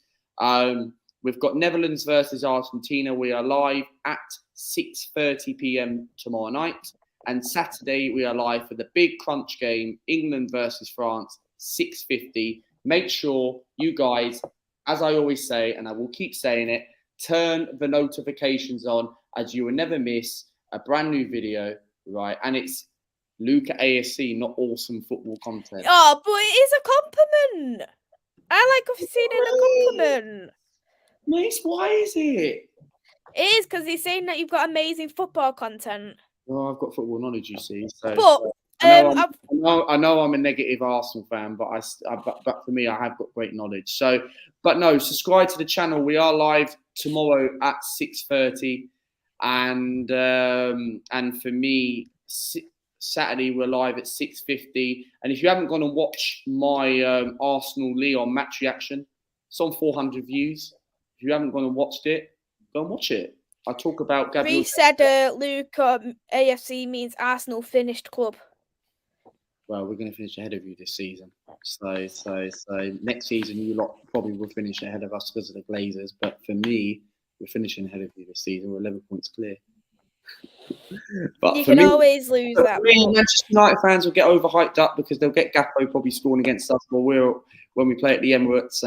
We've got Netherlands versus Argentina. We are live at 6:30 p.m. tomorrow night. And Saturday, we are live for the big crunch game, England versus France, 6:50. Make sure you guys, as I always say, and I will keep saying it, turn the notifications on as you will never miss a brand new video, right? And it's Luca ASC, not awesome football content. Oh, but it is a compliment. I like seeing it a compliment. Mace, why is it? It is because he's saying that you've got amazing football content. Well, I've got football knowledge, you see. So, but I know I'm a negative Arsenal fan, but but for me, I have got great knowledge. So, but no, subscribe to the channel. We are live tomorrow at 6:30, and for me, Saturday we're live at 6:50. And if you haven't gone and watched my Arsenal Leon match reaction, it's on 400 views. If you haven't gone and watched it, go and watch it. I talk about Gabriel. Reece said Luca AFC means Arsenal finished club. Well, we're going to finish ahead of you this season. So next season you lot probably will finish ahead of us because of the Glazers. But for me, we're finishing ahead of you this season. We're 11 points clear. But you can always lose that. Manchester United fans will get overhyped up because they'll get Gakpo probably scoring against us when we play at the Emirates,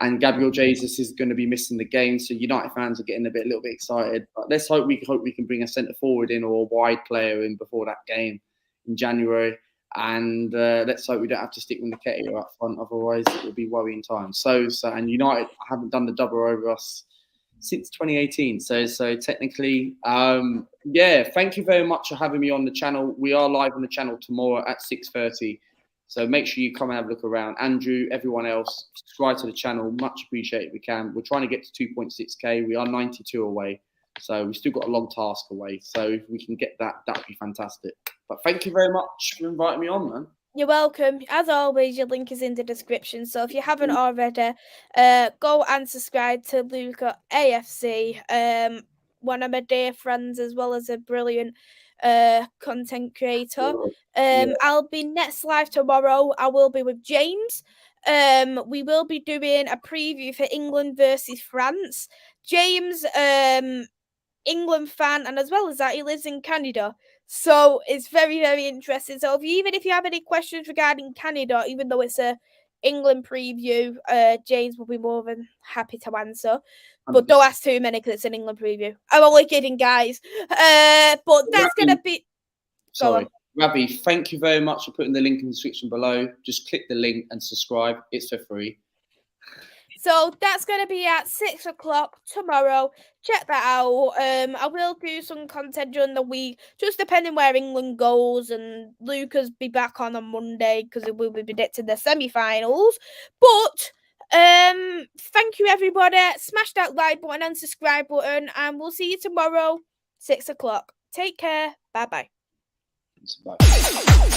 and Gabriel Jesus is going to be missing the game, so United fans are getting a little bit excited. But let's hope we can bring a centre forward in or a wide player in before that game in January, and let's hope we don't have to stick with Nketiah up front. Otherwise, it will be worrying times. So and United haven't done the double over us since 2018. So technically, yeah. Thank you very much for having me on the channel. We are live on the channel tomorrow at 6:30. So make sure you come and have a look around. Andrew, everyone else, subscribe to the channel. Much appreciated if we can. We're trying to get to 2.6k. We are 92 away. So we've still got a long task away. So if we can get that, that would be fantastic. But thank you very much for inviting me on, man. You're welcome. As always, your link is in the description. So if you haven't already, go and subscribe to Luca AFC. One of my dear friends, as well as a brilliant content creator. I'll be next live tomorrow. I will be with James. We will be doing a preview for England versus France. James, England fan, and as well as that, he lives in Canada. So it's very, very interesting. So even if you have any questions regarding Canada, even though it's a England preview, James will be more than happy to answer. But don't ask too many because it's an England preview. I'm only kidding, guys. But that's going to be... Sorry. Ravi, thank you very much for putting the link in the description below. Just click the link and subscribe. It's for free. So that's going to be at 6 o'clock tomorrow. Check that out. I will do some content during the week, just depending where England goes. And Luca's be back on Monday because it will be predicting the semi-finals. But thank you, everybody. Smash that like button and subscribe button. And we'll see you tomorrow, 6 o'clock. Take care. Bye-bye. Bye.